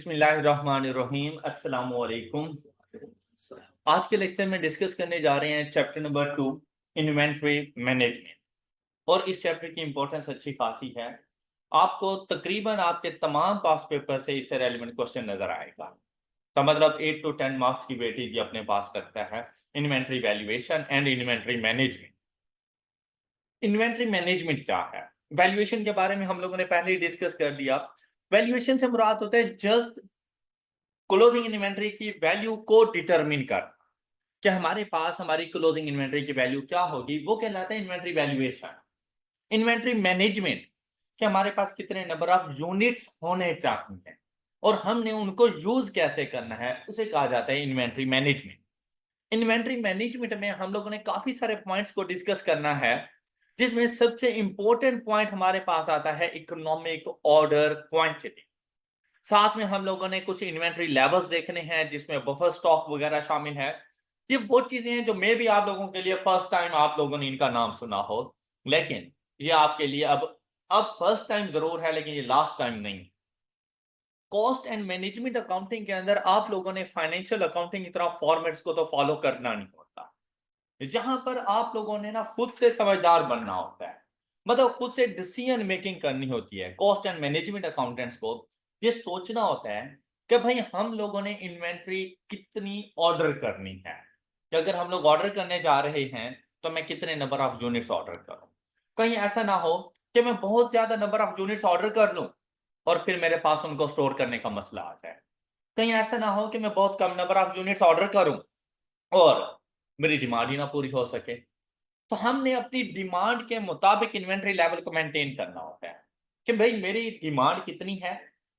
बिस्मिल्लाहिर्रहमानिर्रहीम अस्सलाम वालेकुम। आज के लेक्चर में डिस्कस करने जा रहे हैं चैप्टर नंबर 2 इन्वेंटरी मैनेजमेंट। और इस चैप्टर की इंपॉर्टेंस अच्छी खासी है। आपको तकरीबन आपके तमाम पास पेपर से इससे रेलिवेंट क्वेश्चन नजर आएगा। तो मतलब 8 to 10 मार्क्स की वेटेज ये अपने पास रखता है inventory valuation and inventory management. Inventory management क्या है? वैल्यूएशन के बारे में हम लोगों ने पहले ही डिस्कस कर लिया। वैल्यूएशन से मुराद होता है जस्ट क्लोजिंग इन्वेंटरी की वैल्यू को डिटरमिन कर कि हमारे पास हमारी क्लोजिंग इन्वेंटरी की वैल्यू क्या होगी, वो कहलाता है इन्वेंटरी वैल्यूएशन। इन्वेंटरी मैनेजमेंट कि हमारे पास कितने नंबर ऑफ यूनिट्स होने चाहिए और हमने उनको यूज कैसे करना है, उसे कहा जाता है इन्वेंटरी मैनेजमेंट। इन्वेंटरी मैनेजमेंट में हम लोगों ने काफी सारे पॉइंट्स को डिस्कस करना है, जिसमें सबसे इंपॉर्टेंट पॉइंट हमारे पास आता है इकोनॉमिक ऑर्डर क्वांटिटी। साथ में हम लोगों ने कुछ इन्वेंटरी लेवल्स देखने हैं जिसमें बफर स्टॉक वगैरह शामिल है। ये वो चीजें हैं जो मे भी आप लोगों के लिए फर्स्ट टाइम आप लोगों ने इनका नाम सुना हो, लेकिन ये आपके लिए अब फर्स्ट टाइम जरूर है, लेकिन ये लास्ट टाइम नहीं। कॉस्ट एंड मैनेजमेंट अकाउंटिंग के अंदर आप लोगों ने फाइनेंशियल अकाउंटिंग की तरह फॉर्मेट्स को तो फॉलो करना नहीं होता। यहां पर आप लोगों ने ना खुद से समझदार बनना होता है, मतलब खुद से डिसीजन मेकिंग करनी होती है। कॉस्ट एंड मैनेजमेंट अकाउंटेंट्स को ये सोचना होता है कि भाई हम लोगों ने इन्वेंट्री कितनी ऑर्डर करनी है, कि अगर हम लोग ऑर्डर करने जा रहे हैं तो मैं कितने नंबर ऑफ यूनिट्स ऑर्डर करूं। कहीं ऐसा ना हो कि मैं बहुत ज्यादा नंबर ऑफ यूनिट्स ऑर्डर कर लूं और फिर मेरे पास उनको स्टोर करने का मसला आ जाए। कहीं ऐसा ना हो कि मैं बहुत कम नंबर ऑफ यूनिट्स ऑर्डर करूं और मेरी डिमांड ही ना पूरी हो सके। तो हमने अपनी डिमांड के मुताबिक इन्वेंट्री लेवल को मेंटेन करना होता है कि भाई मेरी डिमांड कितनी है,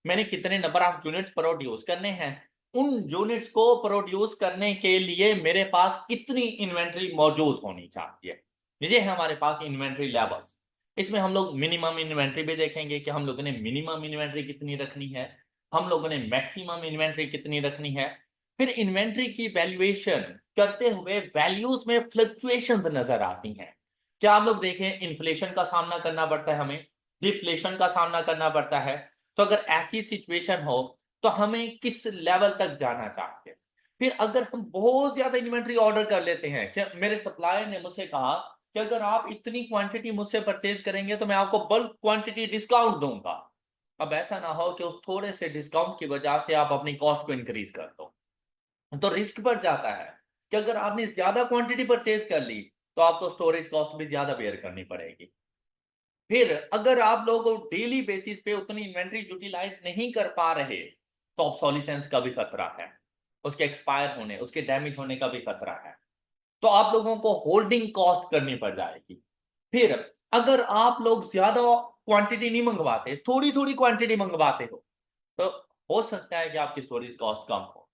मैंने कितने नंबर ऑफ यूनिट्स प्रोड्यूस करने हैं, उन यूनिट्स को प्रोड्यूस करने के लिए मेरे पास कितनी इन्वेंट्री मौजूद होनी चाहिए। ये है हमारे पास इन्वेंट्री लेवल्स। इसमें हम लोग मिनिमम इन्वेंट्री भी देखेंगे कि हम लोगों ने मिनिमम इन्वेंट्री कितनी रखनी है, हम लोगों ने मैक्सिमम इन्वेंट्री कितनी रखनी है। फिर इन्वेंट्री की वैल्यूएशन करते हुए वैल्यूज में फ्लक्चुएशंस नजर आती हैं। क्या आप लोग देखें, इन्फ्लेशन का सामना करना पड़ता है हमें, डिफ्लेशन का सामना करना पड़ता है। तो अगर ऐसी सिचुएशन हो तो हमें किस लेवल तक जाना चाहिए। फिर अगर हम बहुत ज्यादा इन्वेंट्री ऑर्डर कर लेते हैं, कि मेरे सप्लायर ने मुझसे कहा कि अगर आप इतनी क्वांटिटी मुझसे परचेज करेंगे तो मैं आपको बल्क क्वांटिटी डिस्काउंट दूंगा। अब ऐसा ना हो कि उस थोड़े से डिस्काउंट की वजह से आप अपनी कॉस्ट को इंक्रीज कर दो, तो रिस्क बढ़ जाता है कि अगर आपने ज्यादा क्वांटिटी परचेज कर ली तो आपको स्टोरेज कॉस्ट भी ज्यादा बेयर करनी पड़ेगी। फिर अगर आप लोग डेली बेसिस पे उतनी इन्वेंट्री यूटिलाइज नहीं कर पा रहे तो ऑब्सोलिसेंस का भी खतरा है, उसके एक्सपायर होने, उसके डैमेज होने का भी खतरा है। तो आप लोगों को होल्डिंग कॉस्ट करनी पड़ जाएगी। फिर अगर आप लोग ज्यादा क्वांटिटी नहीं मंगवाते, थोड़ी थोड़ी क्वांटिटी मंगवाते हो, तो हो सकता है कि आपकी स्टोरेज कॉस्ट कम हो,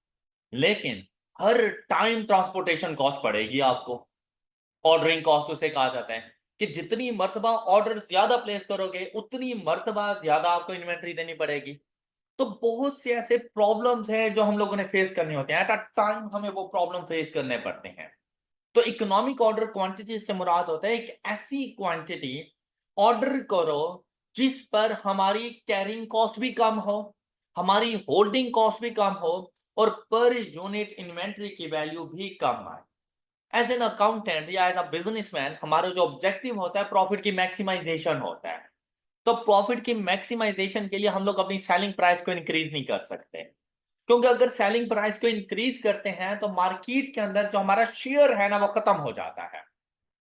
लेकिन हर टाइम ट्रांसपोर्टेशन कॉस्ट पड़ेगी आपको। ऑर्डरिंग कॉस्ट उसे कहा जाता है कि जितनी मर्तबा ऑर्डर ज्यादा प्लेस करोगे उतनी मर्तबा ज्यादा आपको इन्वेंट्री देनी पड़ेगी। तो बहुत से ऐसे प्रॉब्लम्स हैं जो हम लोगों ने फेस करने होते हैं, एट अ टाइम हमें वो प्रॉब्लम फेस करने पड़ते हैं। तो इकोनॉमिक ऑर्डर क्वांटिटी से मुराद होता है एक ऐसी क्वांटिटी ऑर्डर करो जिस पर हमारी कैरिंग कॉस्ट भी कम हो, हमारी होल्डिंग कॉस्ट भी कम हो और पर यूनिट इन्वेंट्री की वैल्यू भी कम आए। एज एन अकाउंटेंट या एज अ बिजनेसमैन हमारा जो ऑब्जेक्टिव होता है प्रॉफिट की मैक्सिमाइजेशन होता है। तो प्रॉफिट की मैक्सिमाइजेशन के लिए हम लोग अपनी सेलिंग प्राइस को इंक्रीज नहीं कर सकते, क्योंकि अगर सेलिंग प्राइस को इंक्रीज करते हैं तो मार्केट के अंदर जो हमारा शेयर है ना वो खत्म हो जाता है।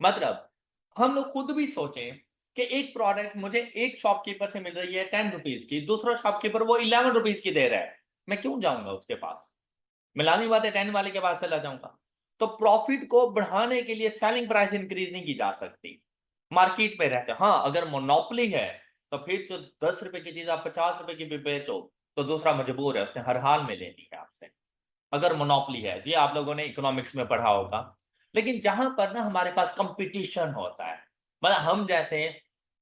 मतलब हम लोग खुद भी सोचें कि एक प्रोडक्ट मुझे एक शॉपकीपर से मिल रही है 10 रुपीज की, दूसरा शॉपकीपर वो 11 रुपीज की दे रहा है, मैं क्यों जाऊंगा उसके पास? मिलानी बात है 10 वाले के पास चला जाऊंगा। तो प्रॉफिट को बढ़ाने के लिए सेलिंग प्राइस इंक्रीज नहीं की जा सकती। मार्केट में रहते, हाँ अगर मोनोपोली है तो फिर जो 10 रुपए की चीज आप 50 रुपए की भी बेचो तो दूसरा मजबूर है, उसने हर हाल में लेनी है आपसे। अगर मोनोपोली है, ये आप लोगों ने इकोनॉमिक्स में पढ़ा होगा। लेकिन जहां पर ना हमारे पास कंपटीशन होता है, मतलब हम जैसे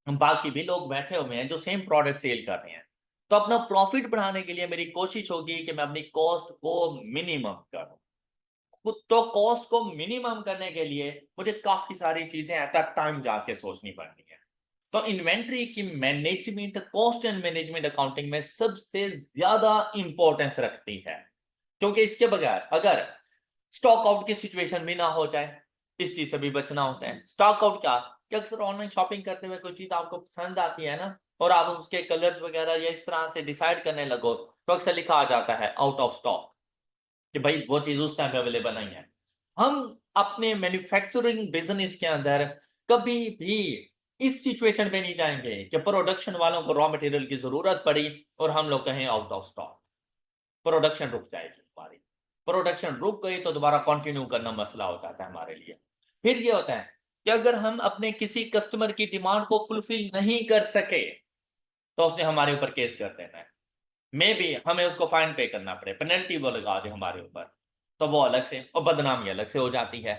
बाकी भी लोग बैठे हुए हैं जो सेम प्रोडक्ट सेल कर रहे हैं, तो अपना प्रॉफिट बढ़ाने के लिए मेरी कोशिश होगी कि मैं अपनी कॉस्ट को मिनिमम करूं। तो कॉस्ट को मिनिमम करने के लिए मुझे काफी सारी चीजें एट अ टाइम जाके सोचनी पड़ती है। तो इन्वेंट्री की management cost and management accounting में सबसे ज्यादा इंपॉर्टेंस रखती है, क्योंकि इसके बगैर अगर स्टॉक आउट की सिचुएशन भी ना हो जाए, इस चीज से भी बचना होता है। स्टॉक आउट क्या कि अक्सर ऑनलाइन शॉपिंग करते हुए कोई चीज आपको पसंद आती है ना, और आप उसके कलर्स वगैरह या इस तरह से डिसाइड करने लगो, तो अक्सर लिखा आ जाता है आउट ऑफ स्टॉक, कि भाई वो चीज उस टाइम पे अवेलेबल नहीं है। हम अपने मैन्युफैक्चरिंग बिजनेस के अंदर कभी भी इस सिचुएशन पे नहीं जाएंगे कि प्रोडक्शन वालों को रॉ मटेरियल की जरूरत पड़ी और हम लोग कहें आउट ऑफ स्टॉक। प्रोडक्शन रुक जाएगी हमारी। प्रोडक्शन रुक गई तो दोबारा कंटिन्यू करना मसला हो जाता है हमारे लिए। फिर ये होता है कि अगर हम अपने किसी कस्टमर की डिमांड को फुलफिल नहीं कर सके, तो उसने हमारे ऊपर केस कर देना है। मे भी हमें उसको फाइन पे करना पड़े, पेनल्टी वो लगा दे हमारे ऊपर, तो वो अलग से, और बदनामी अलग से हो जाती है।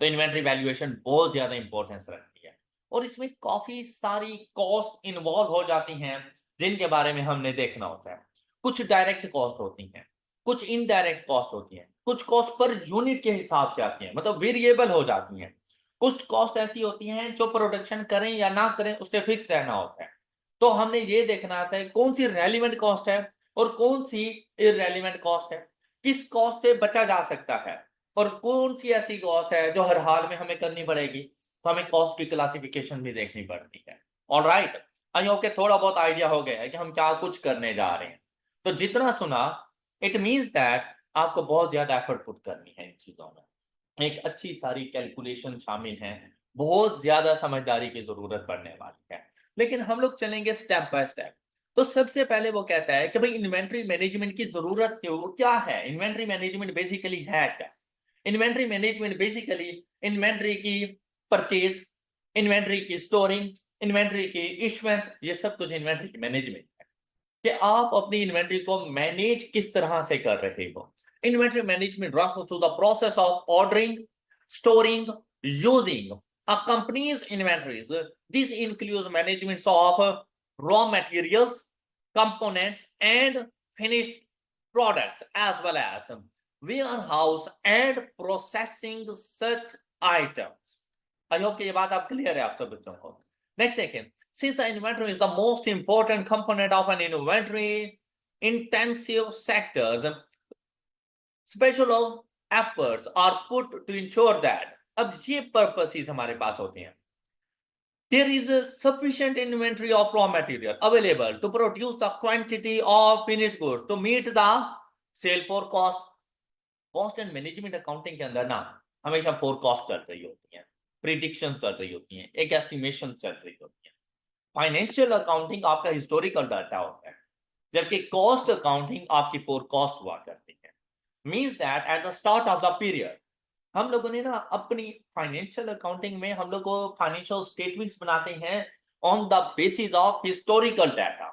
तो इन्वेंट्री वैल्यूएशन बहुत ज्यादा इंपॉर्टेंस रखती है, और इसमें काफी सारी कॉस्ट इन्वॉल्व हो जाती हैं जिनके बारे में हमने देखना होता है। कुछ डायरेक्ट कॉस्ट होती हैं, कुछ इनडायरेक्ट कॉस्ट होती हैं, कुछ कॉस्ट पर यूनिट के हिसाब से आती हैं, मतलब वेरिएबल हो जाती हैं। कुछ कॉस्ट ऐसी होती हैं जो प्रोडक्शन करें या ना करें उससे फिक्स रहना होता है। तो हमने ये देखना आता है कौन सी रेलिवेंट कॉस्ट है और कौन सी इररेलिवेंट कॉस्ट है, किस कॉस्ट से बचा जा सकता है और कौन सी ऐसी कॉस्ट है जो हर हाल में हमें करनी पड़ेगी। तो हमें कॉस्ट की क्लासिफिकेशन भी देखनी पड़ती है। ऑलराइट, आई होप के थोड़ा बहुत आइडिया हो गया है कि हम क्या कुछ करने जा रहे हैं। तो जितना सुना, इट मीन्स दैट आपको बहुत ज्यादा एफर्ट पुट करनी है इन चीजों में। एक अच्छी सारी कैलकुलेशन शामिल है, बहुत ज्यादा समझदारी की जरूरत पड़ने वाली है। लेकिन हम लोग चलेंगे स्टेप बाय स्टेप। तो सबसे पहले वो कहता है कि भाई इन्वेंट्री मैनेजमेंट की जरूरत क्या है, इन्वेंट्री मैनेजमेंट बेसिकली है क्या। इन्वेंट्री मैनेजमेंट बेसिकली इन्वेंट्री की परचेज, इन्वेंट्री की स्टोरिंग, इन्वेंट्री की इश्यूएंस, ये सब कुछ इन्वेंट्री की मैनेजमेंट है कि आप अपनी इन्वेंट्री को मैनेज किस तरह से कर रहे हो। Inventory management refers to the process of ordering, storing, using a company's inventories. This includes management of raw materials, components, and finished products, as well as warehouse and processing such items. I hope कि ये बात आप clear है आप सब बच्चों को। Next देखिए, since the inventory is the most important component of an inventory intensive sectors, special efforts are put to ensure that, अब ये पर्पसेस हमारे पास होते हैं, there is a sufficient inventory of raw material available to produce the quantity of finished goods to meet the sale for cost. Cost and management accounting के अंदर ना हमेशा forecast चल रही होती है, प्रिडिक्शन चल रही होती है, एक एस्टिमेशन चल रही होती है। फाइनेंशियल अकाउंटिंग आपका हिस्टोरिकल डाटा होता है, जबकि कॉस्ट अकाउंटिंग आपकी फोरकास्ट हुआ करती है। Means that at the start of the period हम लोगों ने ना अपनी फाइनेंशियल अकाउंटिंग में हम लोग को फाइनेंशियल स्टेटमेंट्स बनाते हैं on the basis of historical data,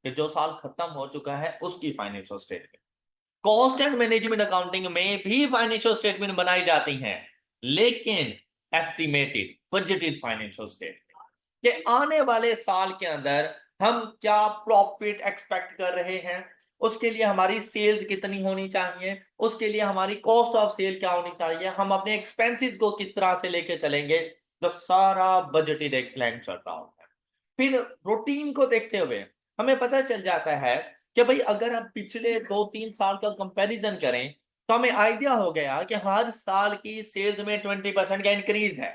कि जो साल खत्म हो चुका है उसकी financial statement. Cost and management accounting में भी फाइनेंशियल स्टेटमेंट बनाई जाती हैं, लेकिन एस्टिमेटेड बजटेड फाइनेंशियल स्टेटमेंट, कि आने वाले साल के अंदर हम क्या प्रॉफिट एक्सपेक्ट कर रहे हैं, उसके लिए हमारी सेल्स कितनी होनी चाहिए, उसके लिए हमारी कॉस्ट ऑफ सेल क्या होनी चाहिए, हम अपने एक्सपेंसेस को किस तरह से लेके चलेंगे। तो सारा बजटेड एक प्लान चल रहा होता है। फिर रूटीन को देखते हुए हमें पता चल जाता है कि भाई अगर हम पिछले 2-3 साल का कंपैरिजन करें, तो हमें आइडिया हो गया कि हर साल की सेल्स में 20% का इंक्रीज है।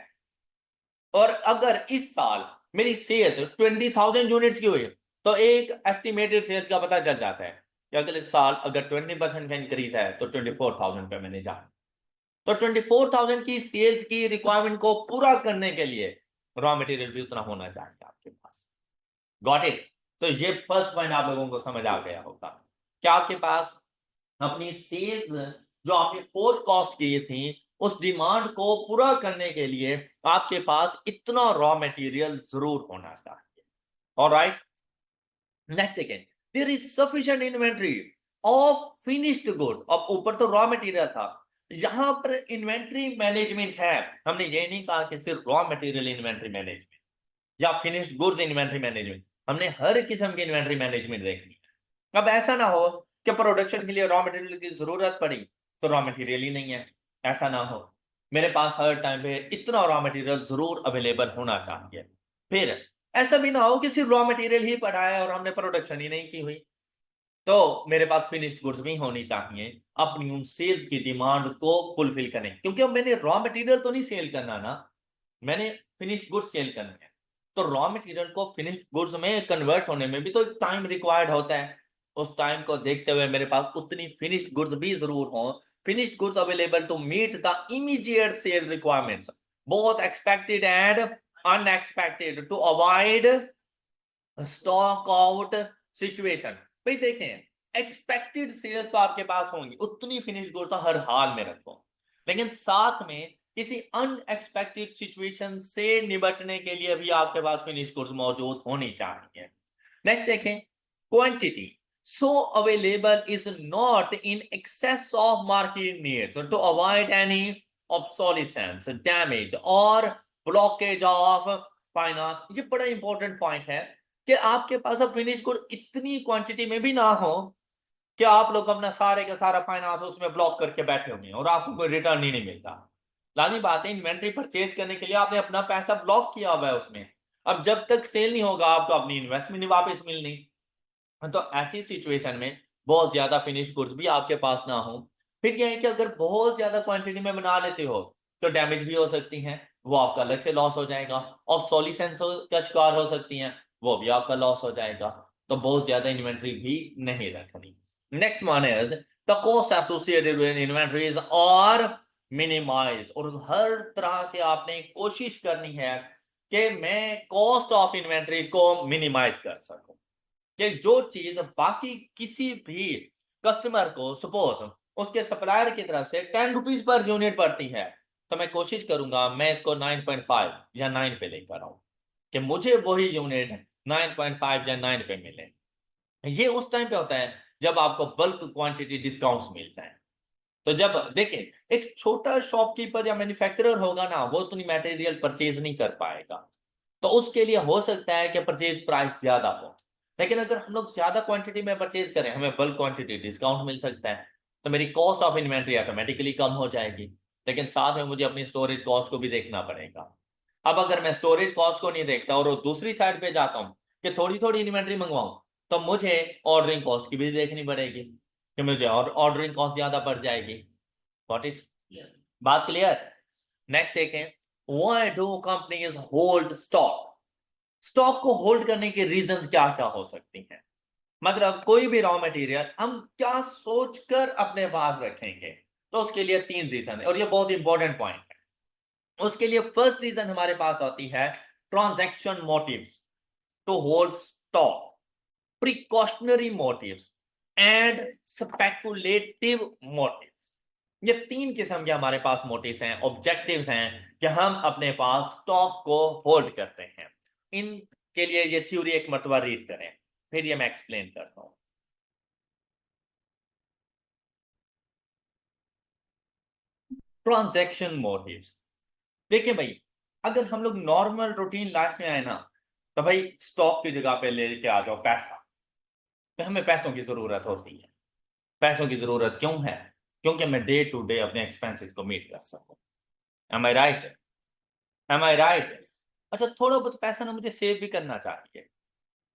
और अगर इस साल मेरी सेल्स 20,000 यूनिट्स की हुई, तो एक एस्टिमेटेड सेल्स का पता चल जाता है कि अगले साल अगर 20% का इंक्रीज है तो 24,000 पे मैंने जाना। तो 24,000 की सेल्स की रिक्वायरमेंट को पूरा करने के लिए रॉ मटेरियल भी उतना होना चाहिए आपके पास। Got it. तो ये फर्स्ट पॉइंट आप लोगों को समझ आ गया होगा कि आपके पास अपनी सेल्स जो आपने फोरकास्ट की थी उस डिमांड को पूरा करने के लिए आपके पास इतना रॉ मटेरियल जरूर होना चाहिए। Alright, next second, there is sufficient inventory of finished goods. अब ऊपर तो रॉ मटेरियल था, यहां पर इन्वेंट्री मैनेजमेंट है। हमने ये नहीं कहा कि सिर्फ रॉ मटेरियल इन्वेंट्री मैनेजमेंट या फिनिश्ड गुड्स इन्वेंट्री मैनेजमेंट, हमने हर किस्म की इन्वेंट्री मैनेजमेंट देखनी है। अब ऐसा ना हो कि प्रोडक्शन के लिए रॉ मटेरियल की जरूरत पड़ी तो रॉ मटेरियल ही नहीं है, ऐसा ना हो। मेरे पास हर टाइम पे इतना रॉ मटेरियल जरूर अवेलेबल होना चाहिए। फिर ऐसा भी ना हो कि सिर्फ रॉ मटेरियल ही पड़ा है और हमने प्रोडक्शन ही नहीं की हुई। तो मेरे पास फिनिश्ड गुड्स भी होनी चाहिए अपनी उन सेल्स की डिमांड को फुलफिल करने, क्योंकि अब मैंने रॉ मटेरियल तो नहीं सेल करना ना, मैंने फिनिश्ड गुड्स सेल करने हैं। तो रॉ मटेरियल को फिनिश्ड गुड्स में कन्वर्ट होने में भी तो एक टाइम रिक्वायर्ड होता है। उस टाइम को देखते हुए मेरे पास उतनी फिनिश्ड गुड्स भी जरूर हो, finished goods available to meet the immediate sale requirements, both expected and unexpected, to avoid stock out situation. भाई देखें, एक्सपेक्टेड सेल्स तो आपके पास होंगी, उतनी फिनिश गुड तो हर हाल में रखो, लेकिन साथ में किसी अनएक्सपेक्टेड सिचुएशन से निपटने के लिए भी आपके पास फिनिश गुड्स मौजूद होनी चाहिए। नेक्स्ट देखें, quantity so available is not in excess of market needs to avoid any obsolescence, damage or blockage of finance। ये बड़ा इंपॉर्टेंट पॉइंट है कि आपके पास अब फिनिश गुड इतनी क्वांटिटी में भी ना हो कि आप लोग अपना सारे का सारा फाइनेंस उसमें ब्लॉक करके बैठे हुए हैं और आपको कोई रिटर्न ही नहीं मिलता। लानी बात है, इन्वेंट्री परचेज करने के लिए आपने अपना पैसा ब्लॉक किया हुआ है उसमें, अब जब तक सेल नहीं होगा आपको अपनी इन्वेस्टमेंट नहीं वापस मिलनी। तो ऐसी सिचुएशन में बहुत ज्यादा फिनिश गुड्स भी आपके पास ना हो, फिर यह है कि अगर बहुत ज्यादा क्वांटिटी में बना लेते हो तो डैमेज भी हो सकती हैं, वो आपका अलग से लॉस हो जाएगा। ऑब्सोलिसेंस का शिकार हो सकती हैं, वो भी आपका लॉस हो जाएगा। तो बहुत ज्यादा इन्वेंट्री भी नहीं रखनी। Next one is the cost associated with inventories और मिनिमाइज, और हर तरह से आपने कोशिश करनी है कि मैं कॉस्ट ऑफ इन्वेंट्री को मिनिमाइज कर सकूं, कि जो चीज बाकी किसी भी कस्टमर को सपोज उसके सप्लायर की तरफ से 10 रुपीज पर यूनिट पड़ती है, तो मैं कोशिश करूंगा मैं इसको 9.5 या 9 पे लेकर आऊं, कि मुझे वही यूनिट 9.5 या 9 पे मिले। ये उस टाइम पे होता है जब आपको बल्क क्वांटिटी डिस्काउंट्स मिल जाए। तो जब देखें, एक छोटा शॉपकीपर या मैन्युफैक्चरर होगा ना, वो उतनी मटेरियल परचेज नहीं कर पाएगा, तो उसके लिए हो सकता है कि परचेज प्राइस ज्यादा हो। लेकिन अगर हम लोग ज्यादा क्वांटिटी में परचेज करें, हमें बल्क क्वांटिटी डिस्काउंट मिल सकता है, तो मेरी कॉस्ट ऑफ इन्वेंट्री ऑटोमेटिकली कम हो जाएगी। लेकिन साथ में मुझे अपनी स्टोरेज कॉस्ट को भी देखना पड़ेगा। अब अगर मैं स्टोरेज कॉस्ट को नहीं देखता और वो दूसरी साइड पे जाता हूँ कि थोड़ी थोड़ी इन्वेंट्री मंगवाऊं, तो मुझे ऑर्डरिंग कॉस्ट की भी देखनी पड़ेगी कि मुझे और ऑर्डरिंग कॉस्ट ज्यादा पड़ जाएगी। Got it? बात क्लियर? नेक्स्ट देखें, why do companies hold stock? Stock को होल्ड करने के रीजन क्या क्या हो सकती हैं? मतलब कोई भी रॉ मटेरियल हम क्या सोचकर अपने पास रखेंगे, तो उसके लिए 3 रीजन है और ये बहुत इंपॉर्टेंट पॉइंट है। उसके लिए फर्स्ट रीजन हमारे पास होती है transaction motives to hold stock, precautionary motives and speculative motives. ये 3 किस्म के हमारे पास मोटिव्स हैं, ऑब्जेक्टिव्स हैं कि हम अपने पास स्टॉक को होल्ड करते हैं। इनके लिए ये थ्योरी एक मर्तबा रीड करें, फिर ये मैं एक्सप्लेन करता हूं। ट्रांजैक्शन मोटिव्स, देखिए भाई, अगर हम लोग नॉर्मल रूटीन लाइफ में आए ना, तो भाई स्टॉक की जगह पे लेके आ जाओ पैसा, तो हमें पैसों की जरूरत होती है। पैसों की जरूरत क्यों है? क्योंकि मैं डे टू डे अपने एक्सपेंसेस को मीट कर सकूं। एम आई राइट? एम आई राइट? अच्छा, थोड़ा बहुत पैसा ना मुझे सेव भी करना चाहिए।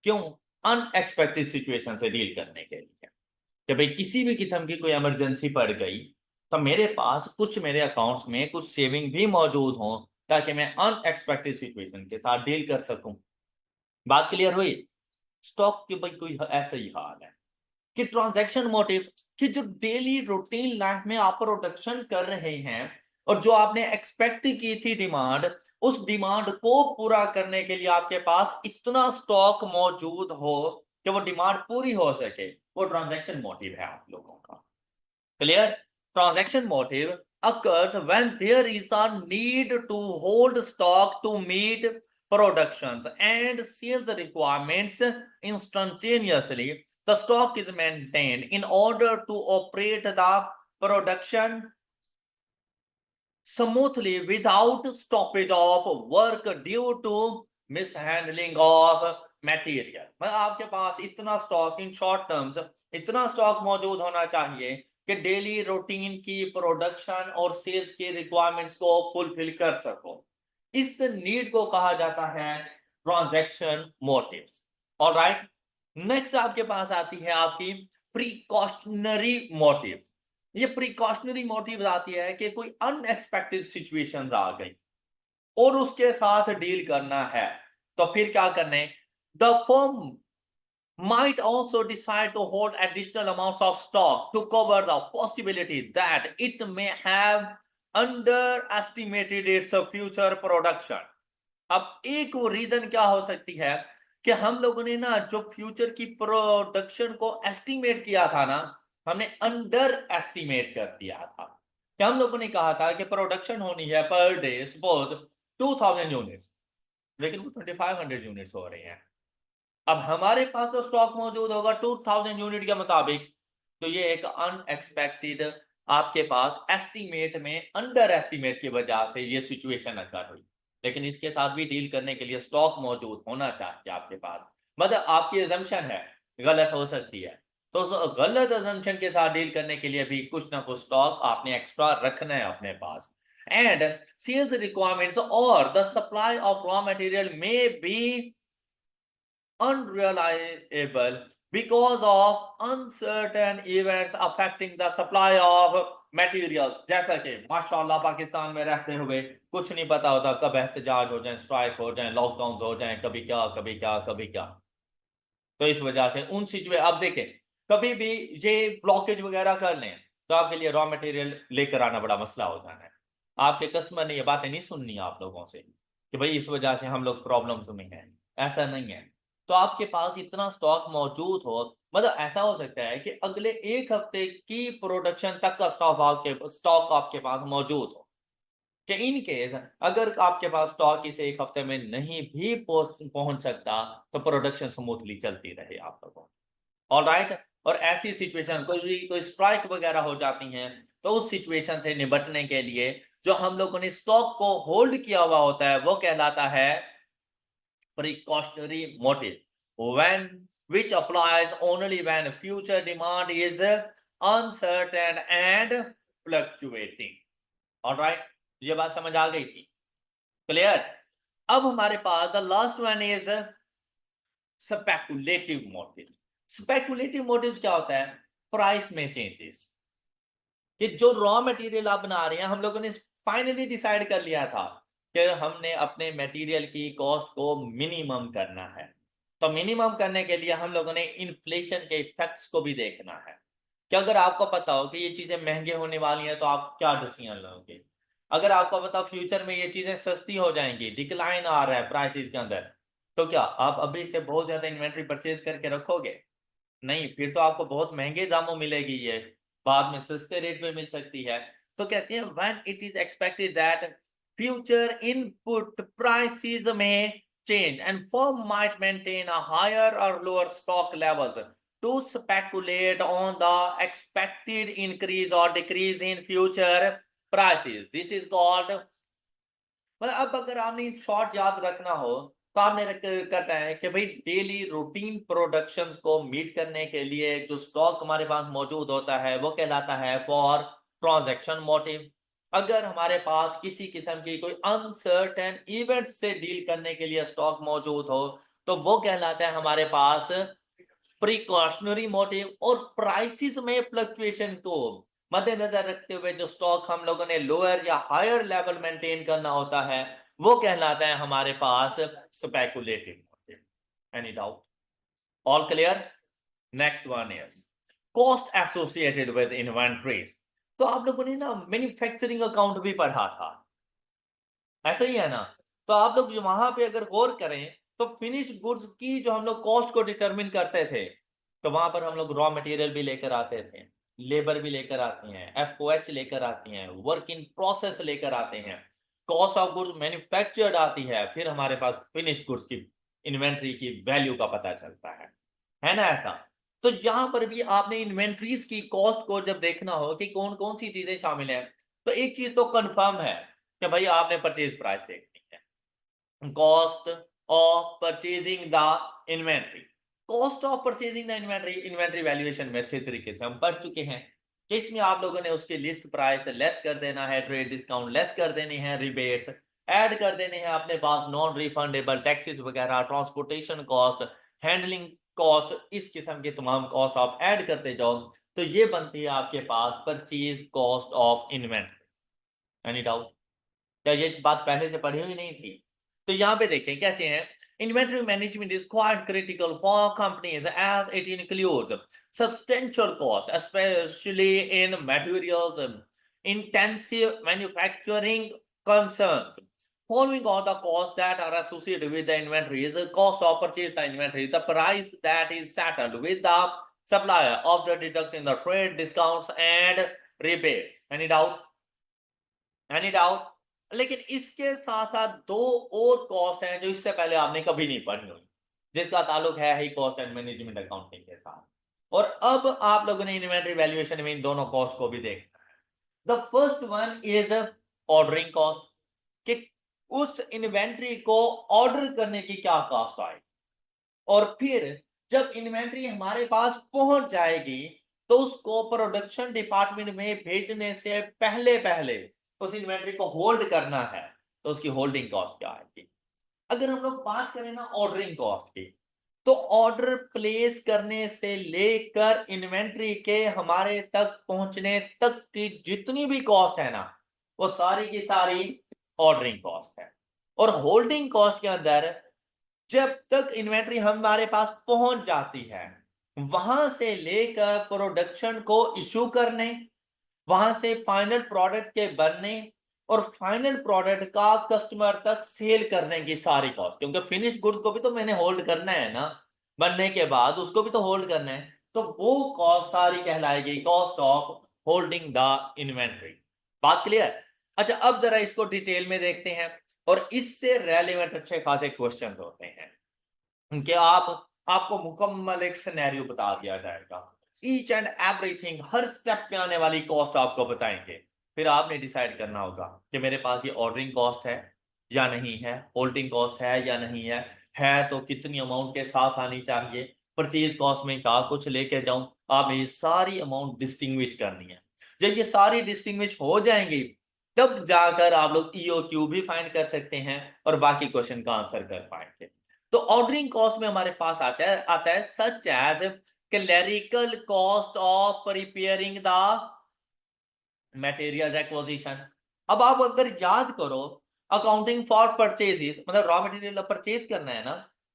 क्यों? अनएक्सपेक्टेड सिचुएशन से डील करने के लिए, कि भाई किसी भी किस्म की कोई इमरजेंसी पड़ गई तो मेरे पास कुछ मेरे अकाउंट्स में कुछ सेविंग भी मौजूद हो, ताकि मैं अनएक्सपेक्टेड सिचुएशन के साथ डील कर सकूं। बात क्लियर हुई? स्टॉक की भाई कोई ऐसा ही हाल है कि ट्रांजैक्शन मोटिव, कि जो डेली रूटीन लाइफ में आप प्रोडक्शन कर रहे हैं और जो आपने एक्सपेक्ट की थी डिमांड, उस डिमांड को पूरा करने के लिए आपके पास इतना स्टॉक मौजूद हो कि वो डिमांड पूरी हो सके, वो ट्रांजैक्शन मोटिव है आप लोगों का। Clear? Transaction motive occurs when there is a need to hold stock to meet productions and sales requirements instantaneously. The stock is maintained in order to operate the production smoothly without stoppage of work due to mishandling of material। मतलब आपके पास इतना stock, in short terms इतना stock मौजूद होना चाहिए कि daily routine की production और सेल्स के रिक्वायरमेंट्स को फुलफिल कर सको। इस नीड को कहा जाता है ट्रांजैक्शन मोटिव्स। ऑलराइट, नेक्स्ट आपके पास आती है आपकी प्रिकॉशनरी मोटिव। ये प्रिकॉशनरी मोटिव आती है कि कोई अनएक्सपेक्टेड सिचुएशंस आ गई और उसके साथ डील करना है, तो फिर क्या करने, the firm might also decide to hold additional amounts of stock to cover the possibility that it may have underestimated its future production। अब एक वो रीजन क्या हो सकती है कि हम लोगों ने ना जो फ्यूचर की प्रोडक्शन को एस्टिमेट किया था ना, हमने अंडर एस्टिमेट कर दिया था। कि हम लोगों ने कहा था कि प्रोडक्शन होनी है पर डे सपोज 2000 यूनिट्स, लेकिन वो 2500 यूनिट्स हो रही हैं। अब हमारे पास तो स्टॉक मौजूद होगा 2000 यूनिट के मुताबिक, तो ये एक अनएक्सपेक्टेड आपके पास एस्टीमेट में अंडर एस्टीमेट की वजह से ये सिचुएशन अकर हुई। लेकिन इसके साथ भी डील करने के लिए स्टॉक मौजूद होना चाहिए आपके पास। मतलब आपकी अजम्पशन है गलत हो सकती है, तो उस गलत अजम्पशन के साथ डील करने के लिए भी कुछ ना कुछ स्टॉक आपने एक्स्ट्रा रखना है अपने पास। एंड सेल्स रिक्वायरमेंट्स और the supply of raw material में B unreliable because of uncertain events affecting the supply of material। जैसा कि माशाल्लाह पाकिस्तान में रहते हुए कुछ नहीं पता होता, कब एहतजाज हो जाए, स्ट्राइक हो जाए, लॉकडाउन हो जाए, कभी क्या कभी क्या कभी क्या। तो इस वजह से उन सिचुएशन, अब देखें कभी भी ये ब्लॉकेज वगैरह कर लें तो आपके लिए रॉ मटेरियल लेकर आना बड़ा मसला हो जाना है। आपके कस्टमर ने ये बातें नहीं सुननी आप लोगों से कि भाई इस वजह से हम लोग प्रॉब्लम्स में हैं, ऐसा नहीं है। तो आपके पास इतना स्टॉक मौजूद हो, मतलब ऐसा हो सकता है कि अगले एक हफ्ते की प्रोडक्शन तक का स्टॉक आपके पास मौजूद हो, कि इन केस अगर आपके पास स्टॉक इस एक हफ्ते में नहीं भी पहुंच सकता तो प्रोडक्शन स्मूथली चलती रहे आप लोगों। ऑलराइट, और ऐसी सिचुएशन कोई स्ट्राइक वगैरह हो जाती हैं तो उस सिचुएशन से निपटने के लिए जो हम लोगों ने स्टॉक को होल्ड किया हुआ होता है वो कहलाता है precautionary motive, when which applies only when future demand is uncertain and fluctuating। Alright, ये बात समझ आ गई थी, क्लियर। अब हमारे पास the last one is speculative motive. Speculative motive क्या होता है, प्राइस में चेंजेस, कि जो रॉ मटेरियल आप बना रहे हैं हम लोगों ने फाइनली डिसाइड कर लिया था कि हमने अपने मटेरियल की कॉस्ट को मिनिमम करना है। तो मिनिमम करने के लिए हम लोगों ने इन्फ्लेशन के इफेक्ट्स को भी देखना है कि अगर आपको पता हो कि ये चीजें महंगे होने वाली हैं तो आप क्या डिसीजन लोगे। अगर आपको पता फ्यूचर में ये चीजें सस्ती हो जाएंगी, डिक्लाइन आ रहा है प्राइसेस के अंदर, तो क्या आप अभी से बहुत ज्यादा इन्वेंट्री परचेज करके रखोगे? नहीं, फिर तो आपको बहुत महंगे दामों मिलेगी, ये बाद में सस्ते रेट पे मिल सकती है। तो कहते हैं when it is expected that future input prices में change and firm might maintain a higher or lower stock levels to speculate on the expected increase or decrease in future prices। This is called, मतलब अब अगर आपने short याद रखना हो तो आपने करना है कि भाई डेली रूटीन प्रोडक्शंस को मीट करने के लिए जो स्टॉक हमारे पास मौजूद होता है वो कहलाता है फॉर ट्रांजैक्शन मोटिव। अगर हमारे पास किसी किस्म की कोई अनसर्टेन इवेंट से डील करने के लिए स्टॉक मौजूद हो तो वो कहलाता है हमारे पास प्रिकॉशनरी मोटिव। और प्राइसेस में फ्लक्चुएशन को मद्देनजर रखते हुए जो स्टॉक हम लोगों ने लोअर या हायर लेवल मेंटेन करना होता है वो कहलाता है हमारे पास speculative motive. Any doubt? All clear? Next one is cost associated with inventories. तो आप लोगों ने ना मैन्युफैक्चरिंग अकाउंट भी पढ़ा था, ऐसा ही है ना? तो आप लोग वहां पे अगर गौर करें तो फिनिश्ड गुड्स की जो हम लोग कॉस्ट को डिटरमिन करते थे तो वहां पर हम लोग रॉ मटेरियल भी लेकर आते थे, लेबर भी लेकर आती हैं, एफओएच लेकर आती हैं, वर्क इन प्रोसेस लेकर आते हैं, कॉस्ट ऑफ गुड्स मैन्युफैक्चर्ड आती है, फिर हमारे पास फिनिश्ड गुड्स की इन्वेंट्री की वैल्यू का पता चलता है ना ऐसा? तो यहां पर भी आपने इन्वेंट्रीज की कॉस्ट को जब देखना हो कि कौन कौन सी चीजें शामिल है तो एक चीज तो कंफर्म है कि भाई आपने परचेज प्राइस देखनी है, cost of purchasing the inventory. Cost of purchasing the inventory, inventory valuation में अच्छे तरीके से हम पढ़ चुके हैं कि इसमें आप लोगों ने उसकी लिस्ट प्राइस लेस कर देना है, ट्रेड डिस्काउंट लेस कर देनी है, रिबेट्स ऐड कर देने हैं अपने पास नॉन रिफंडेबल टैक्सेस वगैरह, ट्रांसपोर्टेशन कॉस्ट, हैंडलिंग कॉस्ट, इस किस्म के तमाम कॉस्ट आप ऐड करते जाओ तो ये बनती है आपके पास purchase cost of inventory. Any doubt? क्या ये बात पहले से पढ़ी हुई नहीं थी? तो यहाँ पे देखें कहते हैं inventory management is quite critical for companies as it includes substantial costs, especially in materials intensive manufacturing concerns. Following all the costs that are associated with the inventory is the cost of purchase the inventory, the price that is settled with the supplier after deducting the trade discounts and rebates. Any doubt? Any doubt? लेकिन इसके साथ साथ दो और cost हैं जो इससे पहले आपने कभी नहीं पढ़ी हुई, जिसका ताल्लुक है ही कॉस्ट एंड मैनेजमेंट अकाउंटिंग के साथ। और अब आप लोगों ने इन्वेंटरी वैल्यूएशन में इन दोनों कॉस्ट को भी देखना है। The first one is ordering cost, कि उस इन्वेंटरी को ऑर्डर करने की क्या कॉस्ट आएगी, और फिर जब इन्वेंटरी हमारे पास पहुंच जाएगी तो उसको प्रोडक्शन डिपार्टमेंट में भेजने से पहले पहले उस इन्वेंटरी को होल्ड करना है तो उसकी होल्डिंग कॉस्ट क्या आएगी। अगर हम लोग बात करें ना ऑर्डरिंग कॉस्ट की, तो ऑर्डर प्लेस करने से लेकर इन्वेंटरी के हमारे तक पहुंचने तक की जितनी भी कॉस्ट है ना, वो सारी की सारी ऑर्डरिंग कॉस्ट है। और होल्डिंग कॉस्ट के अंदर जब तक इन्वेंटरी हमारे पास पहुंच जाती है, वहां से लेकर प्रोडक्शन को इशू करने, वहां से फाइनल प्रोडक्ट के बनने और फाइनल प्रोडक्ट का कस्टमर तक सेल करने की सारी कॉस्ट, क्योंकि फिनिश गुड्स को भी तो मैंने होल्ड करना है ना, बनने के बाद उसको भी तो होल्ड करना है, तो वो कॉस्ट सारी कहलाएगी cost of holding the inventory. बात क्लियर? अच्छा, अब जरा इसको डिटेल में देखते हैं और इससे रेलेवेंट अच्छे खासे क्वेश्चन होते हैं कि आपको मुकम्मल एक सिनेरियो बता दिया जाएगा, each and everything, her step पे आने वाली कॉस्ट आपको बताएंगे। फिर आपने डिसाइड करना होगा कि मेरे पास ये ऑर्डरिंग कॉस्ट है या नहीं है, होल्डिंग कॉस्ट है या नहीं है तो कितनी अमाउंट के साथ आनी चाहिए, परचेज कॉस्ट में क्या कुछ लेके जाऊं, आपने ये सारी अमाउंट डिस्टिंग्विश करनी है। जब ये सारी डिस्टिंग्विश हो जाएंगी तब जाकर आप लोग ईओक्यू भी फाइंड कर सकते हैं और बाकी क्वेश्चन का आंसर कर पाएंगे। तो ऑर्डरिंग कॉस्ट में हमारे पास आता है such as clerical cost of preparing the material acquisition. अब आप अगर याद करो, अकाउंटिंग फॉर परचेजेस मतलब रॉ मटेरियल परचेज करना है ना,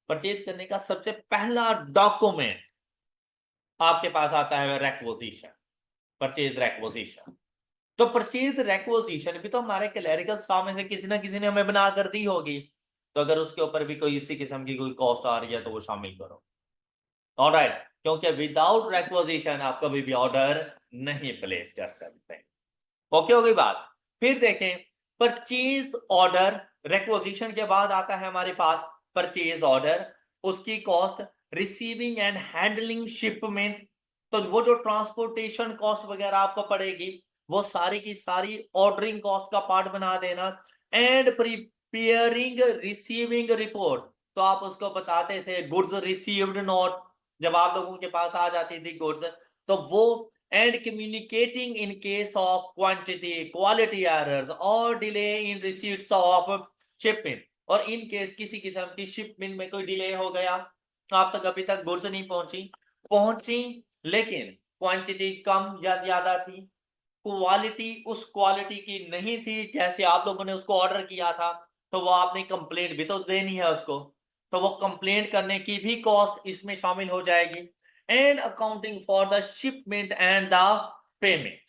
परचेज करने का सबसे पहला डॉक्यूमेंट आपके पास आता है रेक्विजिशन, परचेज रेक्विजिशन। तो परचेज रेक्विजिशन भी तो हमारे क्लेरिकल स्टाफ में से किसी ना किसी ने हमें बना कर दी होगी, तो अगर उसके ऊपर भी कोई इसी किस्म की कोई कॉस्ट आ रही है तो वो शामिल करो। ऑलराइट, क्योंकि विदाउट रेक्विजिशन आप कभी भी ऑर्डर नहीं प्लेस कर सकते। ओके, हो गई बात। फिर देखें परचेज ऑर्डर, रेक्विजिशन के बाद आता है हमारे पास परचेज ऑर्डर, उसकी cost, receiving and handling shipment, तो वो जो ट्रांसपोर्टेशन कॉस्ट वगैरह आपको पड़ेगी वो सारी की सारी ऑर्डरिंग कॉस्ट का पार्ट बना देना। एंड प्रिपेयरिंग रिसीविंग रिपोर्ट, तो आप उसको बताते थे गुड्स रिसीव्ड नोट, जब आप लोगों के पास आ जाती थी गुड्स तो वो, and communicating in case of quantity quality errors और delay in receipts of shipment, और इन केस किसी किस्म की शिपमेंट में कोई डिले हो गया, आप तक अभी तक गुड्स नहीं पहुंची लेकिन क्वांटिटी कम या ज्यादा थी, क्वालिटी उस क्वालिटी की नहीं थी जैसे आप लोगों ने उसको ऑर्डर किया था, तो वो आपने कंप्लेंट भी तो देनी है उसको, तो वो कंप्लेंट करने की भी कॉस्ट इसमें शामिल हो जाएगी। And accounting for the shipment and the payment.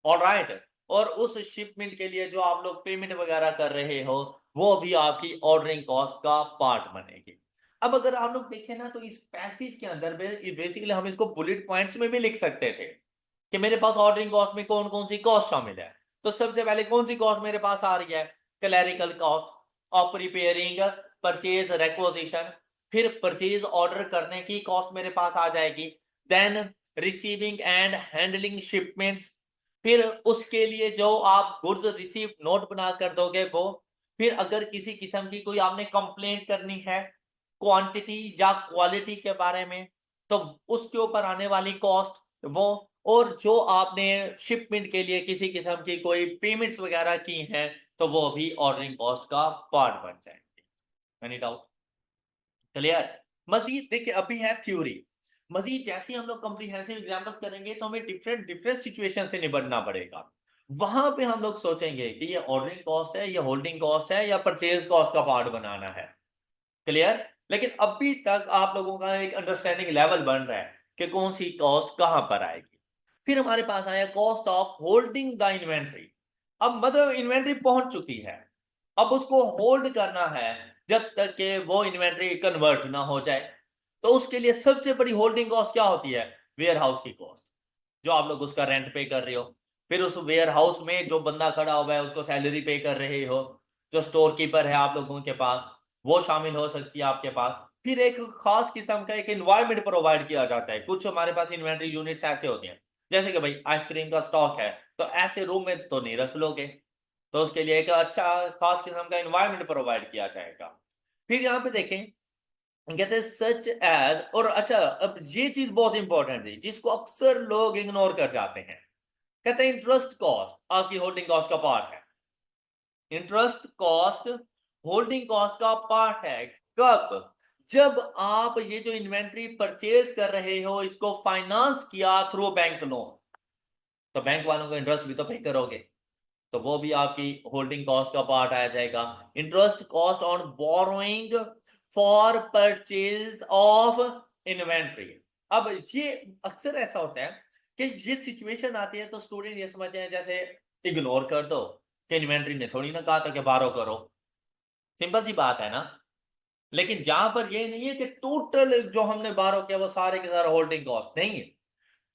Alright, और उस शिपमेंट के लिए जो आप लोग पेमेंट वगैरह कर रहे हो वो भी आपकी ऑर्डरिंग कॉस्ट का पार्ट बनेगी। अब अगर आप लोग देखें ना तो इस पैसेज के अंदर बेसिकली हम इसको बुलेट पॉइंट्स में भी लिख सकते थे कि मेरे पास ऑर्डरिंग कॉस्ट में कौन कौन सी कॉस्ट शामिल है। तो सबसे पहले कौन सी कॉस्ट मेरे पास आ रही है, clerical cost of preparing purchase requisition, फिर परचेज ऑर्डर करने की कॉस्ट मेरे पास आ जाएगी, then receiving and handling shipments, फिर उसके लिए जो आप गुड्स रिसीव नोट बना कर दोगे वो, फिर अगर किसी किस्म की कोई आपने कंप्लेंट करनी है क्वांटिटी या क्वालिटी के बारे में तो उसके ऊपर आने वाली कॉस्ट वो, और जो आपने शिपमेंट के लिए किसी किस्म की कोई पेमेंट्स वगैरह की हैं तो वो भी ऑर्डरिंग कॉस्ट का पार्ट बन जाएंगे। Any doubt? क्लियर? मजीद देखिए, अभी है थ्योरी, मजीद जैसे ही हम लोग कॉम्प्रिहेंसिव एग्जांपल्स करेंगे तो हमें डिफरेंट डिफरेंट सिचुएशन से निपटना पड़ेगा। वहां पे हम लोग सोचेंगे कि ये ऑर्डरिंग कॉस्ट है, ये होल्डिंग कॉस्ट है, या परचेज कॉस्ट का पार्ट बनाना है। क्लियर? लेकिन अभी तक आप लोगों का एक अंडरस्टैंडिंग लेवल बन रहा है कि कौन सी कॉस्ट कहां पर आएगी। फिर हमारे पास आया cost of holding the inventory. अब मतलब इन्वेंट्री पहुंच चुकी है, अब उसको होल्ड करना है जब तक कि वो इन्वेंट्री कन्वर्ट ना हो जाए। तो उसके लिए सबसे बड़ी होल्डिंग कॉस्ट क्या होती है? वेयर हाउस की कॉस्ट, जो आप लोग उसका रेंट पे कर रहे हो। फिर उस वेयर हाउस में जो बंदा खड़ा हुआ है उसको सैलरी पे कर रहे हो, जो स्टोर कीपर है आप लोगों के पास, वो शामिल हो सकती है आपके पास। फिर एक खास किस्म का एक एनवायरमेंट प्रोवाइड किया जाता है। कुछ हमारे पास इन्वेंट्री यूनिट्स ऐसे होते हैं, जैसे कि भाई आइसक्रीम का स्टॉक है, तो ऐसे रूम में तो नहीं रख लोगे, तो उसके लिए एक अच्छा खास किस्म का एनवायरमेंट प्रोवाइड किया जाएगा। फिर यहाँ पे देखें, कहते हैं सच एज, और अच्छा अब ये चीज बहुत इंपॉर्टेंट है जिसको अक्सर लोग इग्नोर कर जाते हैं। कहते हैं इंटरेस्ट कॉस्ट आपकी होल्डिंग कॉस्ट का पार्ट है। इंटरेस्ट कॉस्ट होल्डिंग कॉस्ट का पार्ट है। कब? जब आप ये जो इन्वेंट्री परचेज कर रहे हो इसको फाइनेंस किया थ्रू बैंक लोन, तो बैंक वालों को इंटरेस्ट भी तो पे करोगे, तो वो भी आपकी होल्डिंग कॉस्ट का पार्ट आ जाएगा। Interest cost on borrowing for purchase of inventory. अब ये अक्सर ऐसा होता है कि ये सिचुएशन आती है तो स्टूडेंट ये समझते हैं जैसे इग्नोर कर दो कि इन्वेंट्री ने थोड़ी ना कहा था कि बारो करो। सिंपल सी बात है ना। लेकिन जहां पर ये नहीं है कि टोटल जो हमने बारो किया वो सारे के सारे होल्डिंग कॉस्ट नहीं है।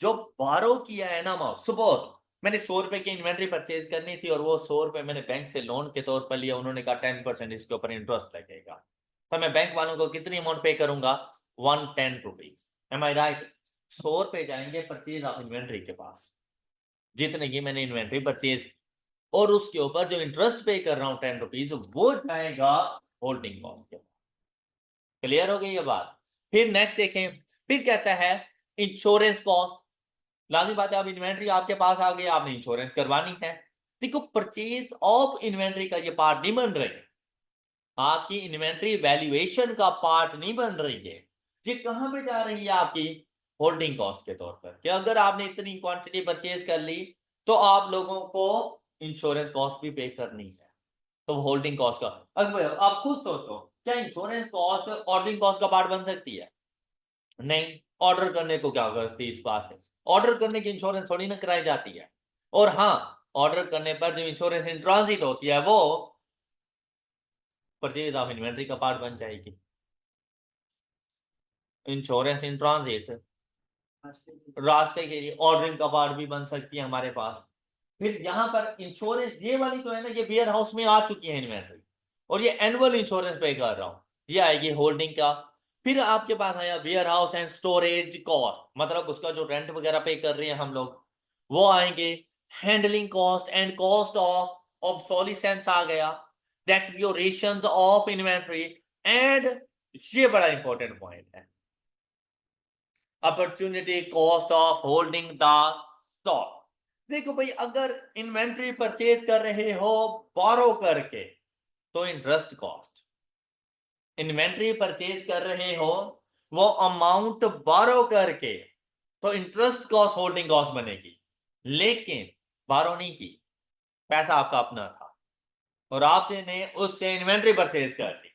जो बारो किया है ना अमाउंट, सपोज मैंने 100 रुपए की इन्वेंट्री परचेज करनी थी और वो 100 रुपए मैंने बैंक से लोन के तौर पर लिया, उन्होंने कहा 10% इसके ऊपर इंटरेस्ट लगेगा, तो मैं बैंक वालों को कितनी अमाउंट पे करूंगा? 110 रुपीज। एम आई राइट? 100 रुपए जाएंगे परचेज ऑफ इन्वेंट्री के पास, जितने की मैंने इन्वेंट्री परचेज की, और उसके ऊपर जो इंटरेस्ट पे कर रहा हूं 10 रुपीज, वो जाएगा होल्डिंग कॉस्ट के। क्लियर हो गई ये बात? फिर नेक्स्ट देखें, फिर कहता है इंश्योरेंस कॉस्ट। लाजिम बात है, अब इन्वेंट्री आपके पास आ गई, आपने इंश्योरेंस करवानी है। देखो परचेज ऑफ इन्वेंट्री का ये पार्ट नहीं बन रही, आपकी इन्वेंट्री वैल्यूएशन का पार्ट नहीं बन रही है। ये कहां पे जा रही है? आपकी होल्डिंग कॉस्ट के तौर पर, कि अगर आपने इतनी क्वांटिटी परचेज कर ली तो आप लोगों को इंश्योरेंस कॉस्ट भी पे करनी है, तो होल्डिंग कॉस्ट का। अगर आप खुद सोचो, क्या इंश्योरेंस कॉस्ट ऑर्डरिंग कॉस्ट का पार्ट बन सकती है? नहीं। ऑर्डर करने को क्या करती इस बात है? ऑर्डर करने की इंश्योरेंस थोड़ी ना कराई जाती है। और हाँ, ऑर्डर करने पर जो इंश्योरेंस इन ट्रांजिट होती है वो परचेज ऑफ इन्वेंट्री का पार्ट बन जाएगी। इंश्योरेंस इन ट्रांजिट रास्ते के लिए ऑर्डरिंग का पार्ट भी बन सकती है हमारे पास। फिर यहां पर इंश्योरेंस ये वाली तो है ना, ये वेयर हाउस में आ चुकी है इन्वेंट्री, और ये एनुअल इंश्योरेंस पे कर रहा हूं, ये आएगी होल्डिंग का। फिर आपके पास आया warehouse and storage cost, मतलब उसका जो रेंट वगैरह पे कर रहे हैं हम लोग, वो आएंगे। Handling cost and cost of obsolescence आ गया, डेटरियोरेशन ऑफ इन्वेंट्री, एंड ये बड़ा इंपॉर्टेंट पॉइंट है, opportunity cost of holding the stock. देखो भाई, अगर इन्वेंट्री परचेज कर रहे हो बोरो करके तो इंटरेस्ट कॉस्ट, इन्वेंट्री परचेज कर रहे हो वो अमाउंट बोरो करके तो इंटरेस्ट कॉस्ट होल्डिंग कॉस्ट बनेगी। लेकिन बोरो नहीं की, पैसा आपका अपना था और आपसे ने उससे इन्वेंट्री परचेज कर ली,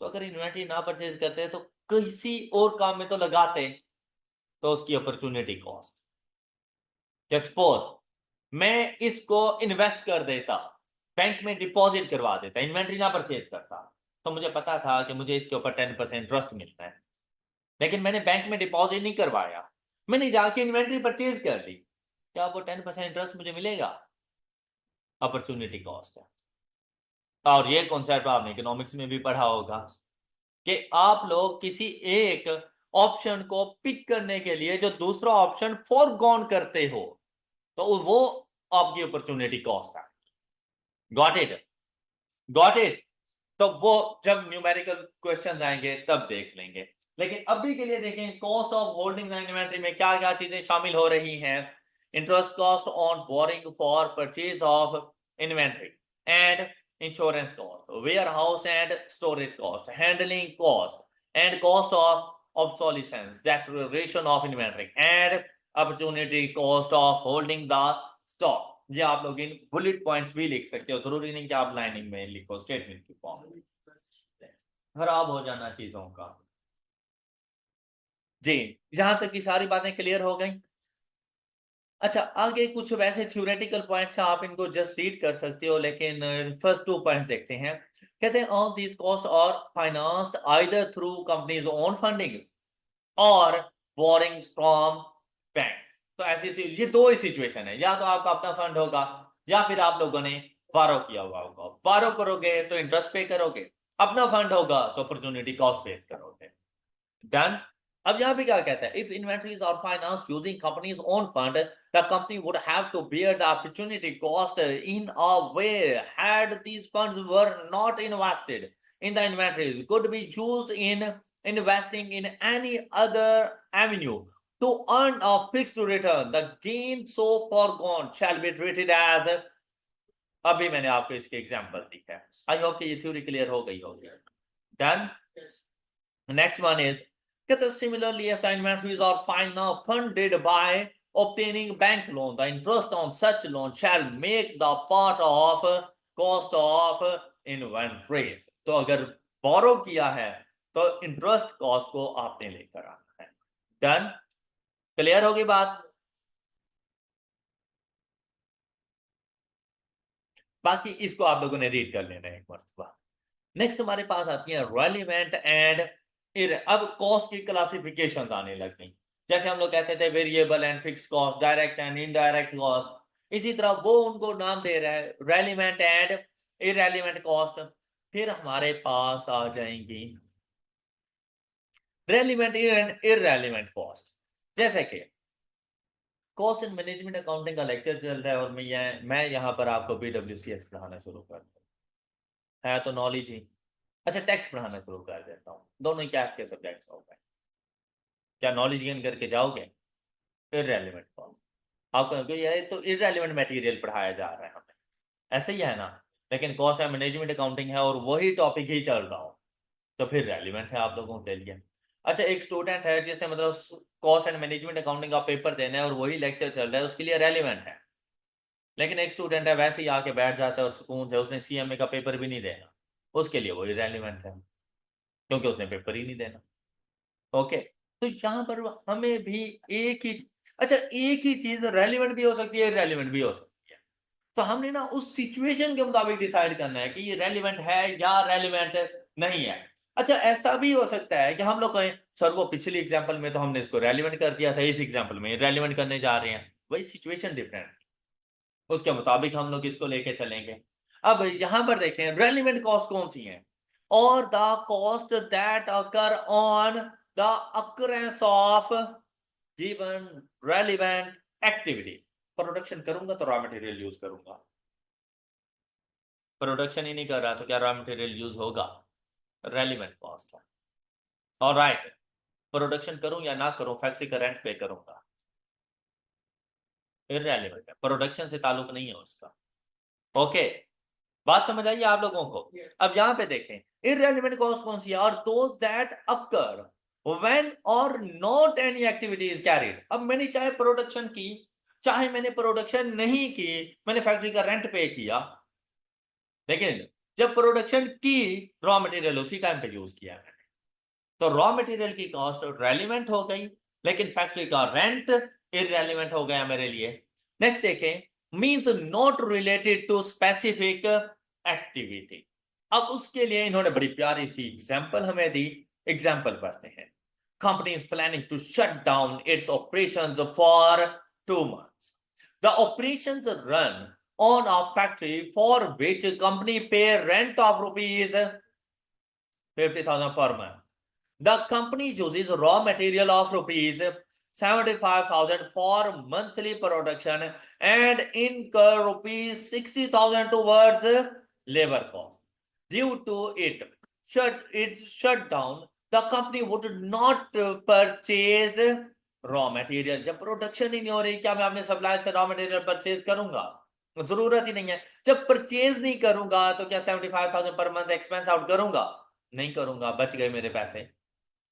तो अगर इन्वेंट्री ना परचेज करते तो किसी और काम में तो लगाते, तो उसकी अपॉर्चुनिटी कॉस्ट। सपोज मैं इसको इन्वेस्ट कर देता, बैंक में डिपॉजिट करवा देता, इन्वेंट्री ना परचेज करता, तो मुझे पता था कि मुझे इसके ऊपर 10% इंटरेस्ट मिलता है, लेकिन मैंने बैंक में डिपॉजिट नहीं करवाया, मैंने जाके इन्वेंट्री परचेज कर ली, क्या वो 10% इंटरेस्ट मुझे मिलेगा? अपॉर्चुनिटी कॉस्ट है। और ये कॉन्सेप्ट आपने इकोनॉमिक्स में भी पढ़ा होगा कि आप लोग किसी एक ऑप्शन को पिक करने के लिए जो दूसरा ऑप्शन फॉरगॉन करते हो, तो वो आपकी अपॉर्चुनिटी कॉस्ट है। Got it? Got it? तो वो जब न्यूमेरिकल क्वेश्चन आएंगे तब देख लेंगे, लेकिन अभी के लिए देखें कॉस्ट ऑफ होल्डिंग इन्वेंट्री में क्या क्या चीजें शामिल हो रही हैं। Interest cost on boring for purchase of inventory, and insurance cost, warehouse and storage cost, handling cost, and cost of obsolescence, deterioration of inventory, and opportunity cost of holding the stock. ये आप लोग in bullet points भी लिख सकते हो, जरूरी नहीं कि आप लाइनिंग में लिखो, स्टेटमेंट की फॉर्म में। खराब हो जाना चीजों का। जी, यहां तक की सारी बातें क्लियर हो गई। अच्छा, आगे कुछ वैसे थ्योरेटिकल पॉइंट्स हैं, आप इनको जस्ट रीड कर सकते हो, लेकिन फर्स्ट 2 पॉइंट्स देखते हैं। कहते हैं all these cost are financed either through company's own fundings और बोरिंग्स फ्रॉम बैंक। तो ऐसी ये दो ही सिचुएशन है, या तो आपका अपना फंड होगा या फिर आप लोगों ने बारो किया हुआ होगा। बारो करोगे तो इंटरेस्ट पे करोगे, अपना फंड होगा तो अपॉर्चुनिटी कॉस्ट पे करोगे। डन। अब यहां पे क्या कहता है, if inventories are financed using company's own fund, the company would have to bear the opportunity cost in a way had these funds were not invested in the inventories could be used in investing in any other avenue to earn a fixed return. The gain so foregone shall be treated as, अभी मैंने आपको इसके example दी है। I hope कि ये theory clear हो गई होगी। Done. Next one is, similarly, if the inventories are funded by obtaining bank loan, the interest on such loan shall make the part of cost of inventories. तो अगर बोरो किया है तो इंटरेस्ट कॉस्ट को आपने लेकर आना है। डन। क्लियर होगी बात। बाकी इसको आप लोगों ने रीड कर लेना है एक मर्तबा। नेक्स्ट हमारे पास आती है रेलिवेंट एंड अब कॉस्ट की क्लासिफिकेशन आने लग गई। जैसे हम लोग कहते the variable and fixed cost, direct and indirect cost, इसी तरह वो उनको नाम दे रहा है रेलिवेंट एंड इरेलीवेंट कॉस्ट। फिर हमारे पास आ जाएंगी रेलिवेंट एंड इरेलीवेंट कॉस्ट। जैसे कि कॉस्ट एंड मैनेजमेंट अकाउंटिंग का लेक्चर चल रहा है और मैं यहाँ पर आपको BWCS पढ़ाना शुरू कर दूं, है तो नॉलेज ही। अच्छा, टैक्स पढ़ाना शुरू कर देता हूँ, दोनों ही क्या के सब्जेक्ट्स हो गए। क्या नॉलेज गेन करके जाओगे? इररेलेवेंट कॉस्ट आपको, क्योंकि ये तो इररेलेवेंट मटेरियल पढ़ाया जा रहा है हमें, ऐसे ही है ना। लेकिन कॉस्ट एंड मैनेजमेंट अकाउंटिंग है और वही टॉपिक ही चल रहा हो तो फिर रेलिवेंट है आप लोगों के लिए। अच्छा, एक स्टूडेंट है जिसने मतलब कॉस्ट एंड मैनेजमेंट अकाउंटिंग का पेपर देना है और वही लेक्चर चल रहा है, उसके लिए रेलिवेंट है। लेकिन एक स्टूडेंट है वैसे ही आके बैठ जाता है और सुकून से उसने CMA का पेपर भी नहीं देना, उसके लिए वो इररेलेवेंट है क्योंकि उसने पेपर ही नहीं देना। ओके, तो यहाँ पर हमें भी एक ही, अच्छा एक ही चीज रेलिवेंट भी हो सकती है, इररेलेवेंट भी हो सकती है। तो हमने ना उस सिचुएशन के मुताबिक डिसाइड करना है कि ये रेलिवेंट है या रेलिवेंट नहीं है। अच्छा, ऐसा भी हो सकता है कि हम लोग कहें सर वो पिछली एग्जांपल में तो हमने इसको रेलिवेंट कर दिया था, इस एग्जांपल में रेलिवेंट करने जा रहे हैं, वही सिचुएशन डिफरेंट थी, उसके मुताबिक हम लोग इसको लेके चलेंगे। अब यहां पर देखें रेलिवेंट कॉस्ट कौन सी है, और the cost that occur on the occurrence of given relevant activity. Production करूंगा तो रॉ मटेरियल यूज करूंगा, प्रोडक्शन ही नहीं कर रहा तो क्या रॉ मटेरियल यूज होगा? रेलिवेंट कॉस्ट है। ऑलराइट, प्रोडक्शन करूं या ना करूं, फैक्ट्री का रेंट पे करूंगा, इररेलेवेंट है, प्रोडक्शन से ताल्लुक नहीं है उसका। ओके, बात समझ आइए आप लोगों को। अब यहां पे देखें इररेलेवेंट कॉस्ट कौन सी है, और दोज दैट अकर व्हेन और not any activity is carried. अब मैंने चाहे प्रोडक्शन की चाहे मैंने प्रोडक्शन नहीं की, मैंने फैक्ट्री का रेंट पे किया, लेकिन जब प्रोडक्शन की रॉ मटेरियल उसी टाइम पे यूज किया मैंने, तो रॉ मटेरियल की कॉस्ट रेलिवेंट हो गई, लेकिन फैक्ट्री का रेंट इररेलेवेंट हो गया मेरे लिए। नेक्स्ट देखें, means not related to specific activity. अब उसके लिए इन्होंने बड़ी प्यारी सी एग्जांपल हमें दी, एग्जांपल पढ़ते हैं। Company is planning to shut down its operations for 2 months. The operations run on a factory for which company pay rent of rupees 50,000 per month. The company uses raw material of rupees 75,000 for monthly production and incur rupees 60,000 towards labor cost. Due to its shutdown, the company would not purchase raw material. जब production ही नहीं हो रही, क्या मैं अपने supplier से raw material purchase करूंगा? जरूरत ही नहीं है। जब परचेज नहीं करूंगा तो क्या 75,000 पर मंथ एक्सपेंस आउट करूंगा? नहीं करूंगा, बच गए मेरे पैसे।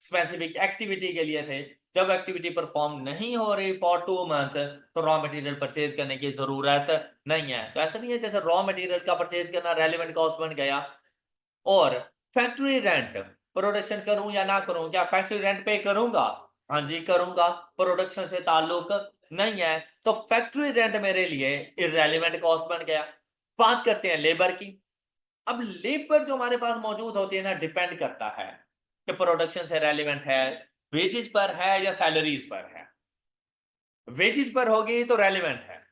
स्पेसिफिक एक्टिविटी के लिए थे। जब एक्टिविटी परफॉर्म नहीं हो रही फॉर 2 मंथ तो रॉ मटेरियल परचेज करने की जरूरत नहीं है। तो ऐसा नहीं है जैसे रॉ मटेरियल का परचेज करना रेलेवेंट कॉस्ट बन गया। और फैक्ट्री रेंट, प्रोडक्शन करूं या ना करूं, क्या फैक्ट्री रेंट पे करूंगा? हाँ जी करूंगा, प्रोडक्शन से ताल्लुक नहीं है, तो फैक्ट्री रेंट मेरे लिए इररेलेवेंट कॉस्ट बन गया। बात करते हैं लेबर की। अब लेबर जो हमारे पास मौजूद होती है ना, डिपेंड करता है कि प्रोडक्शन से रेलिवेंट है, वेजेस पर है या सैलरीज पर है। वेजेस पर होगी तो रेलिवेंट है,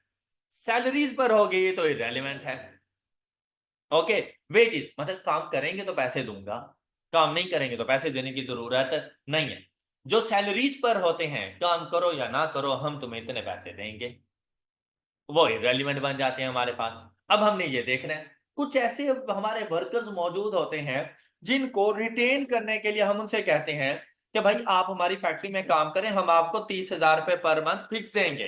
सैलरीज पर होगी तो इरेलीवेंट है। ओके, वेजेस मतलब काम करेंगे तो पैसे दूंगा, काम नहीं करेंगे तो पैसे देने की जरूरत नहीं है। जो सैलरीज पर होते हैं, काम करो या ना करो हम तुम्हें इतने पैसे देंगे, वो इरेलीवेंट बन जाते हैं हमारे पास। अब हमने ये देखना है, कुछ ऐसे हमारे वर्कर्स मौजूद होते हैं जिनको रिटेन करने के लिए हम उनसे कहते हैं कि भाई आप हमारी फैक्ट्री में काम करें, हम आपको 30,000 रुपए पर मंथ फिक्स देंगे,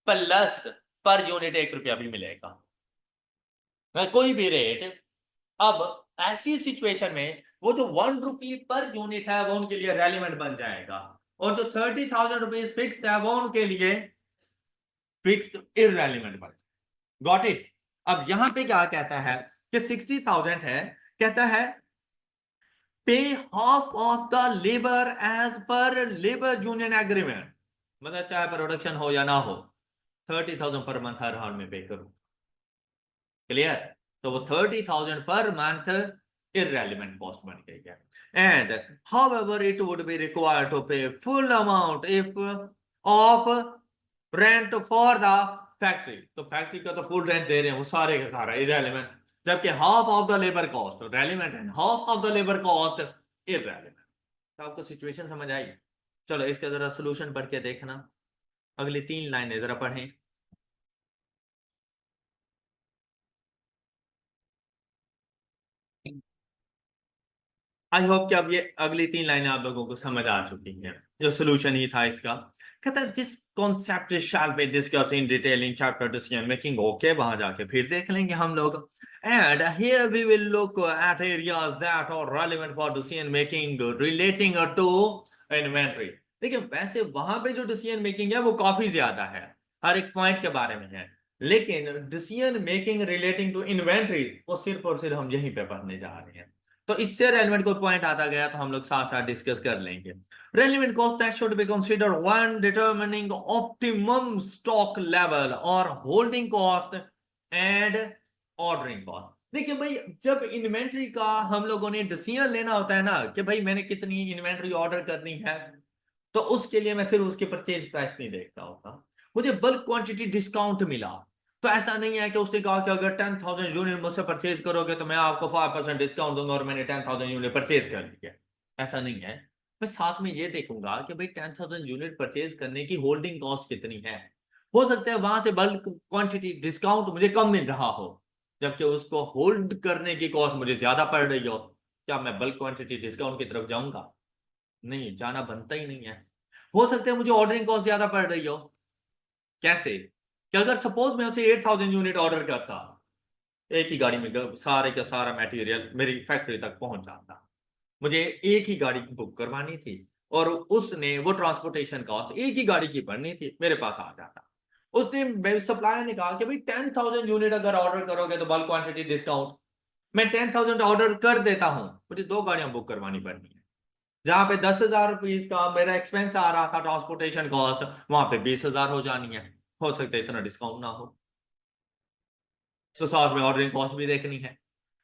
प्लस पर यूनिट 1 रुपया भी मिलेगा, कोई भी रेट। अब ऐसी सिचुएशन में वो जो 1 रुपी पर यूनिट है वो उनके लिए रेलिवेंट बन जाएगा, और जो 30,000 रुपीज फिक्स है वो उनके लिए फिक्स्ड इररेलेवेंट बन। Got it. अब यहां पे क्या कहता है कि 60,000 है, कहता है pay half of the labour as per labour union agreement, मतलब चाहे प्रोडक्शन हो या ना हो 30,000 पर मंथ हर हाल में पे करूं। क्लियर? तो वो 30,000 पर मंथ irrelevant कॉस्ट बन गई है। And however it would be required to pay full amount if of rent for the factory, तो फैक्ट्री का तो फुल रेंट दे रहे हैं वो सारे का सारा irrelevant, जबकि half of the labour cost relevant है, half of the labour cost irrelevant। तो आपको सिचुएशन समझ आई? चलो इसका जरा सोल्यूशन पढ़ के देखना, अगली 3 लाइनें जरा पढ़ें। आई होप कि अब ये अगली 3 लाइनें आप लोगों को समझ आ चुकी हैं, जो सोल्यूशन ही था इसका। कहता है this concept shall be discuss in detail in chapter decision making. Okay, वहां जाके फिर देख लेंगे हम लोग। And here we will look at areas that are relevant for decision making relating to inventory. देखिए वैसे वहां पे जो डिसीजन मेकिंग है वो काफी ज्यादा है, हर एक पॉइंट के बारे में है, लेकिन decision making relating to inventory वो सिर्फ और सिर्फ हम यहीं पे पढ़ने जा रहे हैं। तो इससे रेलेवेंट कोई पॉइंट आता गया तो हम लोग साथ साथ डिस्कस कर लेंगे। Relevant cost that should be considered when determining optimum stock level और holding cost and ordering cost. देखिए भाई, जब इन्वेंट्री का हम लोगों ने डिसीजन लेना होता है ना कि भाई मैंने कितनी इन्वेंट्री ऑर्डर करनी है, तो उसके लिए मैं सिर्फ उसकी परचेज प्राइस नहीं देखता होता, मुझे बल्क क्वांटिटी डिस्काउंट मिला, तो ऐसा नहीं है कि उसने कहा कि अगर 10,000 यूनिट मुझसे परचेज करोगे तो मैं आपको 5% डिस्काउंट दूंगा और मैंने 10,000 यूनिट परचेज कर लिया। ऐसा नहीं है, मैं साथ में ये देखूंगा कि भाई 10,000 यूनिट परचेज करने की होल्डिंग कॉस्ट कितनी है। हो सकता है वहां से बल्क क्वांटिटी डिस्काउंट मुझे कम मिल रहा हो, जबकि उसको होल्ड करने की कॉस्ट मुझे ज्यादा पड़ रही हो, क्या मैं बल्क क्वांटिटी डिस्काउंट की तरफ जाऊंगा? नहीं, जाना बनता ही नहीं है। हो सकता है मुझे ऑर्डरिंग कॉस्ट ज्यादा पड़ रही हो। कैसे? कि अगर सपोज मैं उसे 8,000 यूनिट ऑर्डर करता, एक ही गाड़ी में सारे का सारा मटेरियल मेरी फैक्ट्री तक पहुंच जाता, मुझे एक ही गाड़ी बुक करवानी थी और उसने वो ट्रांसपोर्टेशन कॉस्ट एक ही गाड़ी की पड़नी थी, मेरे पास आ जाता। उसने सप्लायर ने कहा कि भाई 10,000 यूनिट अगर ऑर्डर करोगे तो बल्क क्वांटिटी डिस्काउंट, मैं 10,000 ऑर्डर कर देता हूं, मुझे 2 गाड़ियां बुक करवानी पड़नी है। जहां पे 10,000 रुपीज का मेरा एक्सपेंस आ रहा था ट्रांसपोर्टेशन कॉस्ट, वहां पे 20,000 हो जानी है। हो सकता है इतना डिस्काउंट ना हो, तो साथ में ऑर्डरिंग कॉस्ट भी देखनी है।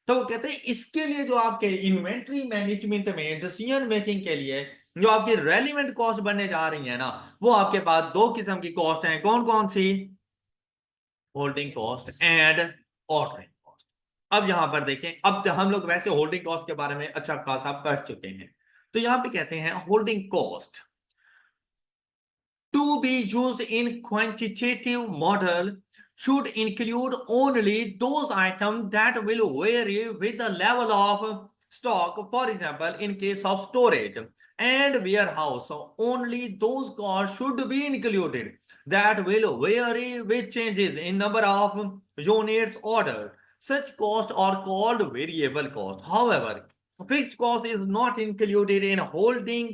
तो वो कहते हैं इसके लिए जो आपके इन्वेंट्री मैनेजमेंट में डिसीजन मेकिंग के लिए जो आपकी रेलिवेंट कॉस्ट बनने जा रही है ना, वो आपके पास 2 किस्म की कॉस्ट है। कौन कौन सी? Holding cost and ordering cost. अब यहां पर देखें, अब हम लोग वैसे होल्डिंग कॉस्ट के बारे में अच्छा खासा पढ़ चुके हैं, तो यहां पे कहते हैं holding cost to be used in quantitative model should include only those items that will vary with the level of stock. For example, in case of storage and warehouse, only those costs should be included. that will vary with changes in number of units ordered. Such costs are called variable cost. However, fixed cost is not included in holding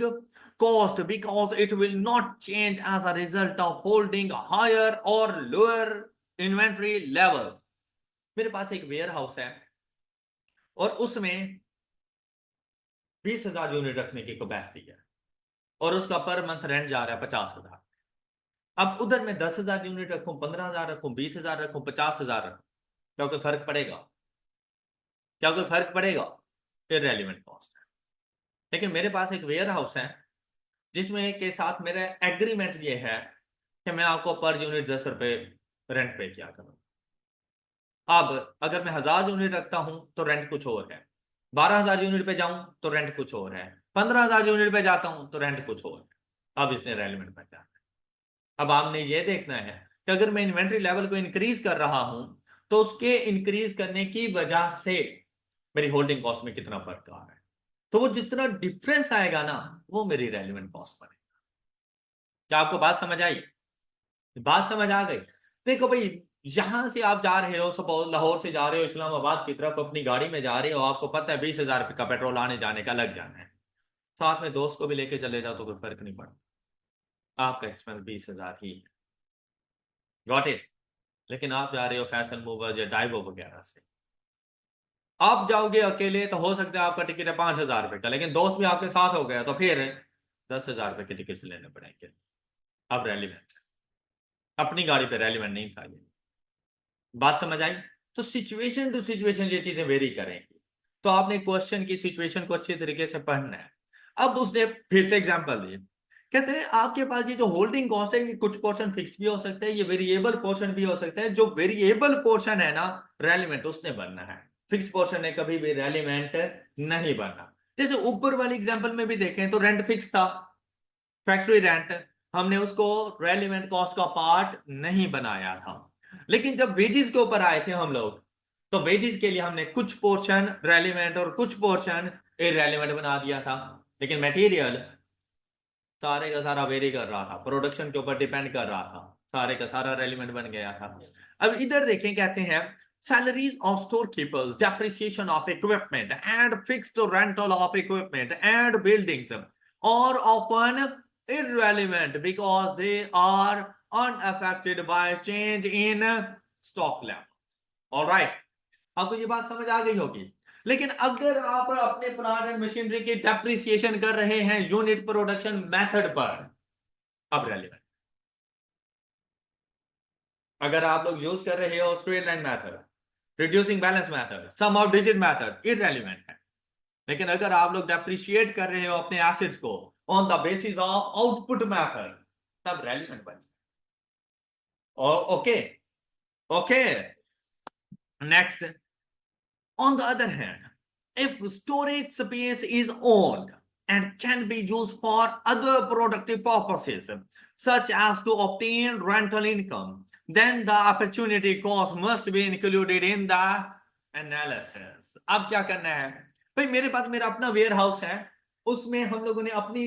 cost because it will not change as a result of holding higher or lower inventory level. मेरे पास एक ware house है और उसमें 20,000 unit रखने की capacity है और उसका पर मंथ रेंट जा रहा है 50,000। अब उधर मैं 10,000 यूनिट रखूं, 15,000 रखूं, 20,000 रखूं, 50,000 रखूं, क्या कोई फर्क पड़ेगा? क्या कोई फर्क पड़ेगा? इररेलेवेंट कॉस्ट है। लेकिन मेरे पास एक वेयर हाउस है जिसमें के साथ मेरा एग्रीमेंट ये है कि मैं आपको पर यूनिट 10 रुपए रेंट पे किया करूं। अब अगर मैं 1,000 यूनिट रखता हूं तो रेंट कुछ और है, 12,000 यूनिट पे जाऊं तो रेंट कुछ और है, 15,000 यूनिट पे जाता हूं तो रेंट कुछ और है। अब इसने रेलेवेंट बन जाना है। अब आपने ये देखना है कि अगर मैं इन्वेंट्री लेवल को इंक्रीज कर रहा हूं तो उसके इंक्रीज करने की वजह से मेरी होल्डिंग कॉस्ट में कितना फर्क आ रहा है, तो वो जितना डिफरेंस आएगा ना वो मेरी रेलेवेंट कॉस्ट बनेगा। क्या आपको बात समझ आई? बात समझ आ गई? देखो भाई, यहां से आप जा रहे हो, सपोज लाहौर से जा रहे हो इस्लामाबाद की तरफ, अपनी गाड़ी में जा रहे हो, आपको पता है 20,000 रुपये का पेट्रोल आने जाने का लग जाना है, साथ में दोस्त को भी लेके चले जाओ तो कोई फर्क नहीं पड़ता, आपका एक्सपेंस 20,000 ही है। Got it? लेकिन आप जा रहे हो फैशन मूवर्स या डाइवो वगैरह से, आप जाओगे अकेले तो हो सकता है आपका टिकट है 5,000 रुपए का, लेकिन दोस्त भी आपके साथ हो गया तो फिर 10,000 रुपए के टिकट लेने पड़ेंगे। अब रेलिवेंट, अपनी गाड़ी पे रेलिवेंट नहीं था ये। बात समझ आई? तो सिचुएशन टू सिचुएशन ये चीजें वेरी करेंगी, तो आपने क्वेश्चन की सिचुएशन को अच्छे तरीके से पढ़ना है। अब उसने फिर से एग्जांपल दिए, कहते हैं आपके पास ये जो होल्डिंग कॉस्ट है, ये कुछ पोर्शन फिक्स भी हो सकता है, ये वेरिएबल पोर्शन भी हो सकता है। जो वेरिएबल पोर्शन है ना रेलिवेंट उसने बनना है, फिक्स पोर्शन ने कभी भी रेलिवेंट नहीं बनना। जैसे ऊपर वाले एग्जांपल में भी देखें तो रेंट फिक्स था, फैक्ट्री रेंट, हमने उसको रेलिवेंट कॉस्ट का पार्ट नहीं बनाया था। लेकिन जब वेजेस के ऊपर आए थे हम लोग, तो वेजेस के लिए हमने कुछ पोर्शन रेलिवेंट और कुछ पोर्शन इररेलेवेंट बना दिया था। लेकिन मटेरियल सारे का सारा वेरी कर रहा था, प्रोडक्शन के ऊपर डिपेंड कर रहा था, सारे का सारा रेलिवेंट बन गया था। अब इधर देखें, कहते हैं salaries of storekeepers, depreciation of equipment and fixed rental of equipment and buildings are often irrelevant because they are unaffected by change in stock level. All right, आपको ये बात समझ आ गई होगी। लेकिन अगर आप अपने प्लांट एंड मशीनरी की डेप्रिसिएशन कर रहे हैं यूनिट प्रोडक्शन मेथड पर, अब रेलिवेंट। अगर आप लोग यूज कर रहे हो straight line method, reducing balance method, sum of digit method, irrelevant है। लेकिन अगर आप लोग डेप्रिशिएट कर रहे हो अपने एसेट्स को on the basis of output method, तब रेलिवेंट बन जाए। Okay okay, next. On the other hand, if storage space is owned and can be used for other productive purposes, such as to obtain rental income, then the opportunity cost must be included in the analysis. अब क्या करना है भाई, मेरे पास मेरा अपना ware house है, उसमें हम लोगों ने अपनी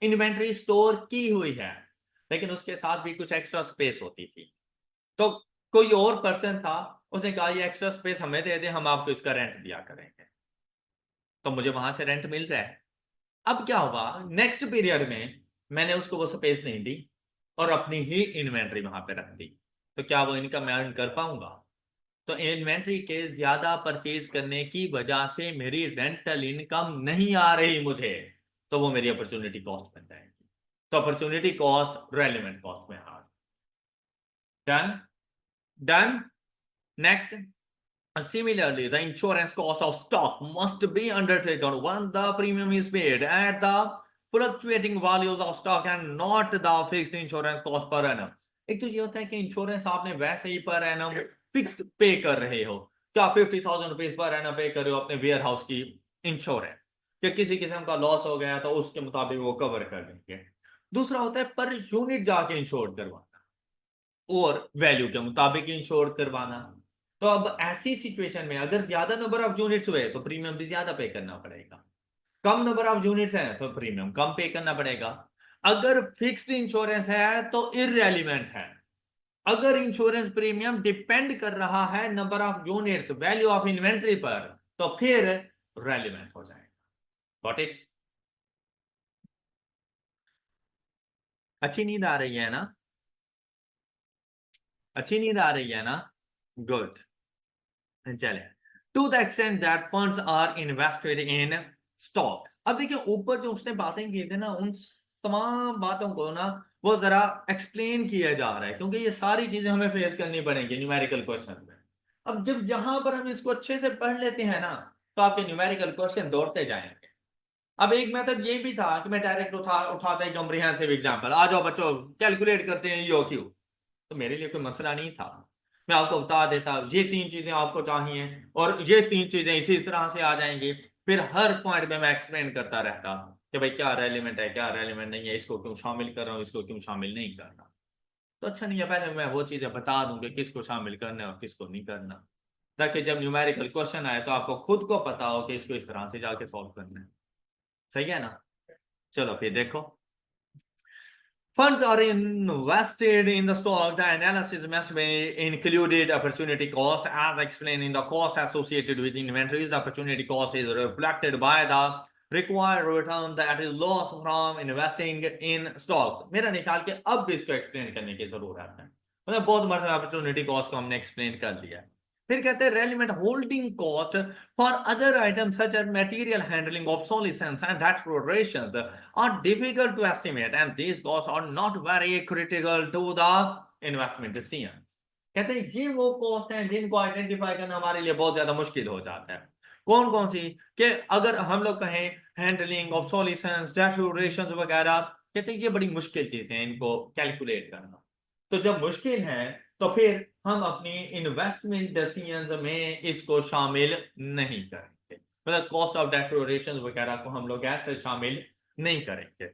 इन्वेंट्री स्टोर की हुई है, लेकिन उसके साथ भी कुछ एक्स्ट्रा स्पेस होती थी। तो कोई और पर्सन था, उसने कहा ये एक्स्ट्रा स्पेस हमें दे दे, हम आपको इसका रेंट दिया करेंगे, तो मुझे वहां से रेंट मिल रहा है। अब क्या हुआ, नेक्स्ट पीरियड में मैंने उसको वो स्पेस नहीं दी और अपनी ही इन्वेंट्री वहां पे रख दी, तो क्या वो इनकम मैं अर्न कर पाऊंगा? तो इन्वेंट्री के ज्यादा परचेज करने की वजह से मेरी रेंटल इनकम नहीं आ रही मुझे, तो वो मेरी अपॉर्चुनिटी कॉस्ट बन जाएगी। तो अपॉर्चुनिटी कॉस्ट रेलेवेंट कॉस्ट में आ done done. Next, similarly, the insurance cost of stock must be undertaken when the premium is paid at the fluctuating values of stock and not the fixed insurance cost per annum. एक तो ये होता है कि insurance आपने वैसे ही per annum fixed पे कर रहे हो, क्या 50,000 रुपीज पर एनम पे कर रहे हो अपने वेयर हाउस की इंश्योरेंस, कि किसी किस्म का लॉस हो गया तो उसके मुताबिक वो कवर कर देंगे। दूसरा होता है पर यूनिट जाके इंश्योर करवाना और वैल्यू के मुताबिक इंश्योर करवाना। तो अब ऐसी सिचुएशन में अगर ज्यादा नंबर ऑफ यूनिट्स हुए तो प्रीमियम भी ज्यादा पे करना पड़ेगा, कम नंबर ऑफ यूनिट्स हैं तो प्रीमियम कम पे करना पड़ेगा। अगर फिक्स्ड इंश्योरेंस है तो इररेलेवेंट है। अगर इंश्योरेंस प्रीमियम डिपेंड कर रहा है number of units value of inventory पर, तो फिर रेलिवेंट हो जाएगा। Got it? अच्छी नींद आ रही है ना? अच्छी नींद आ रही है ना? गुड। चले, to the extent that funds are invested in stocks. अब देखिए ऊपर जो उसने बातें की थी ना, उन तमाम बातों को ना वो जरा एक्सप्लेन किया जा रहा है, क्योंकि ये सारी चीजें हमें फेस करनी पड़ेंगी न्यूमेरिकल क्वेश्चन में। अब जब यहां पर हम इसको अच्छे से पढ़ लेते हैं ना, तो आपके न्यूमेरिकल क्वेश्चन दौड़ते जाएंगे। अब एक मेथड ये भी था कि मैं डायरेक्ट उठाता ही कॉम्प्रिहेंसिव एग्जांपल, आ जाओ बच्चों कैलकुलेट करते हैं ईओ क्यू, तो मेरे लिए कोई मसला नहीं था। मैं आपको बता देता ये तीन चीजें आपको चाहिए और ये तीन चीजें इसी तरह से आ जाएंगी, फिर हर पॉइंट में मैं एक्सप्लेन करता रहता कि भाई क्या रेलिवेंट है क्या रेलिवेंट नहीं है, इसको क्यों शामिल कर रहा हूँ इसको क्यों शामिल नहीं कर रहा। तो अच्छा नहीं है, पहले मैं वो चीजें बता दूं कि किसको शामिल करना है और किसको नहीं करना, ताकि जब न्यूमेरिकल क्वेश्चन आए तो आपको खुद को पता हो कि इसको इस तरह से जाके सॉल्व करना है। सही है ना? चलो फिर देखो, funds are invested in the stock. The analysis must be included opportunity cost as explained in the cost associated with inventories. The opportunity cost is reflected by the required return that is lost from investing in stocks. मेरा नहीं ख्याल कि अब भी इसको explain करने की जरूरत है, मतलब बहुत मर्तबा अपॉर्चुनिटी कॉस्ट को हमने एक्सप्लेन कर लिया। फिर कहते हैं relevant holding cost for other items such as material handling obsolescence and exploration are difficult to estimate and these costs are not very critical to the investment decisions. कहते हैं ये वो कॉस्ट हैं जिनको आइडेंटिफाई करना हमारे लिए बहुत ज्यादा मुश्किल हो जाता है। कौन कौन सी? कि अगर हम लोग कहें हैंडलिंग ऑब्सोलिसेंस डेटोरेशन वगैरह, कहते हैं ये बड़ी मुश्किल चीजें हैं इनको कैलकुलेट करना। तो जब मुश्किल है तो फिर हम अपनी इन्वेस्टमेंट डिसीजंस में इसको शामिल नहीं करेंगे, मतलब कॉस्ट ऑफ डेटोरेशन वगैरह को हम लोग ऐसे शामिल नहीं करेंगे।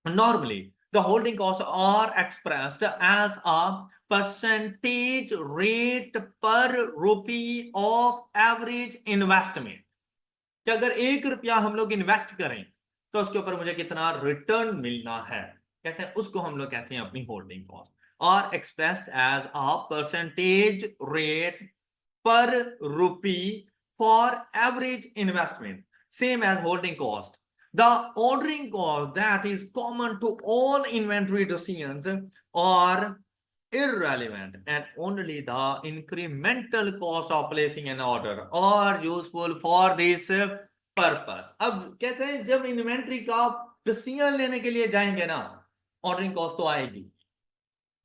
Normally, the holding costs are expressed as a percentage rate per rupee of average investment. कि अगर 1 रुपया हम लोग इन्वेस्ट करें तो उसके ऊपर मुझे कितना रिटर्न मिलना है, कहते हैं उसको हम लोग कहते हैं अपनी होल्डिंग कॉस्ट, और expressed as a percentage rate per rupee for average investment, same as holding cost. The ordering cost that is common to all inventory decisions are irrelevant and only the incremental cost of placing an order are useful for this purpose. अब कहते हैं जब inventory का decision लेने के लिए जाएंगे ना, ऑर्डरिंग कॉस्ट तो आएगी,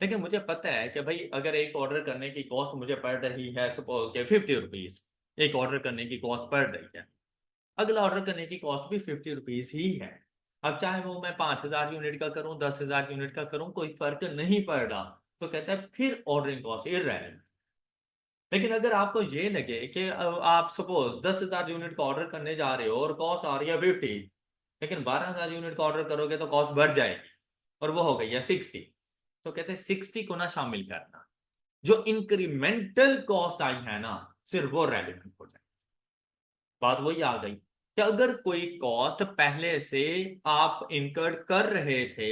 लेकिन मुझे पता है कि भाई अगर एक ऑर्डर करने की कॉस्ट मुझे पड़ रही है सपोज के 50 रुपीज, एक ऑर्डर करने की कॉस्ट पड़ रही है, अगला ऑर्डर करने की कॉस्ट भी 50 रुपीज ही है। अब चाहे वो मैं 5,000 यूनिट का करूं 10,000 यूनिट का करूं, कोई फर्क नहीं पड़ रहा, तो कहता है फिर ऑर्डरिंग कॉस्ट इररेलेवेंट। लेकिन अगर आपको ये लगे कि आप सपोज 10,000 यूनिट का ऑर्डर करने जा रहे हो और कॉस्ट आ रही है 50, लेकिन 12,000 यूनिट का ऑर्डर करोगे तो कॉस्ट बढ़ जाएगी और वो हो गई है 60, तो कहते हैं 60 को ना शामिल करना, जो इंक्रीमेंटल कॉस्ट आई है ना सिर्फ वो रेलिवेंट हो जाए। बात वही आ गई कि अगर कोई कॉस्ट पहले से आप इनकर्ड कर रहे थे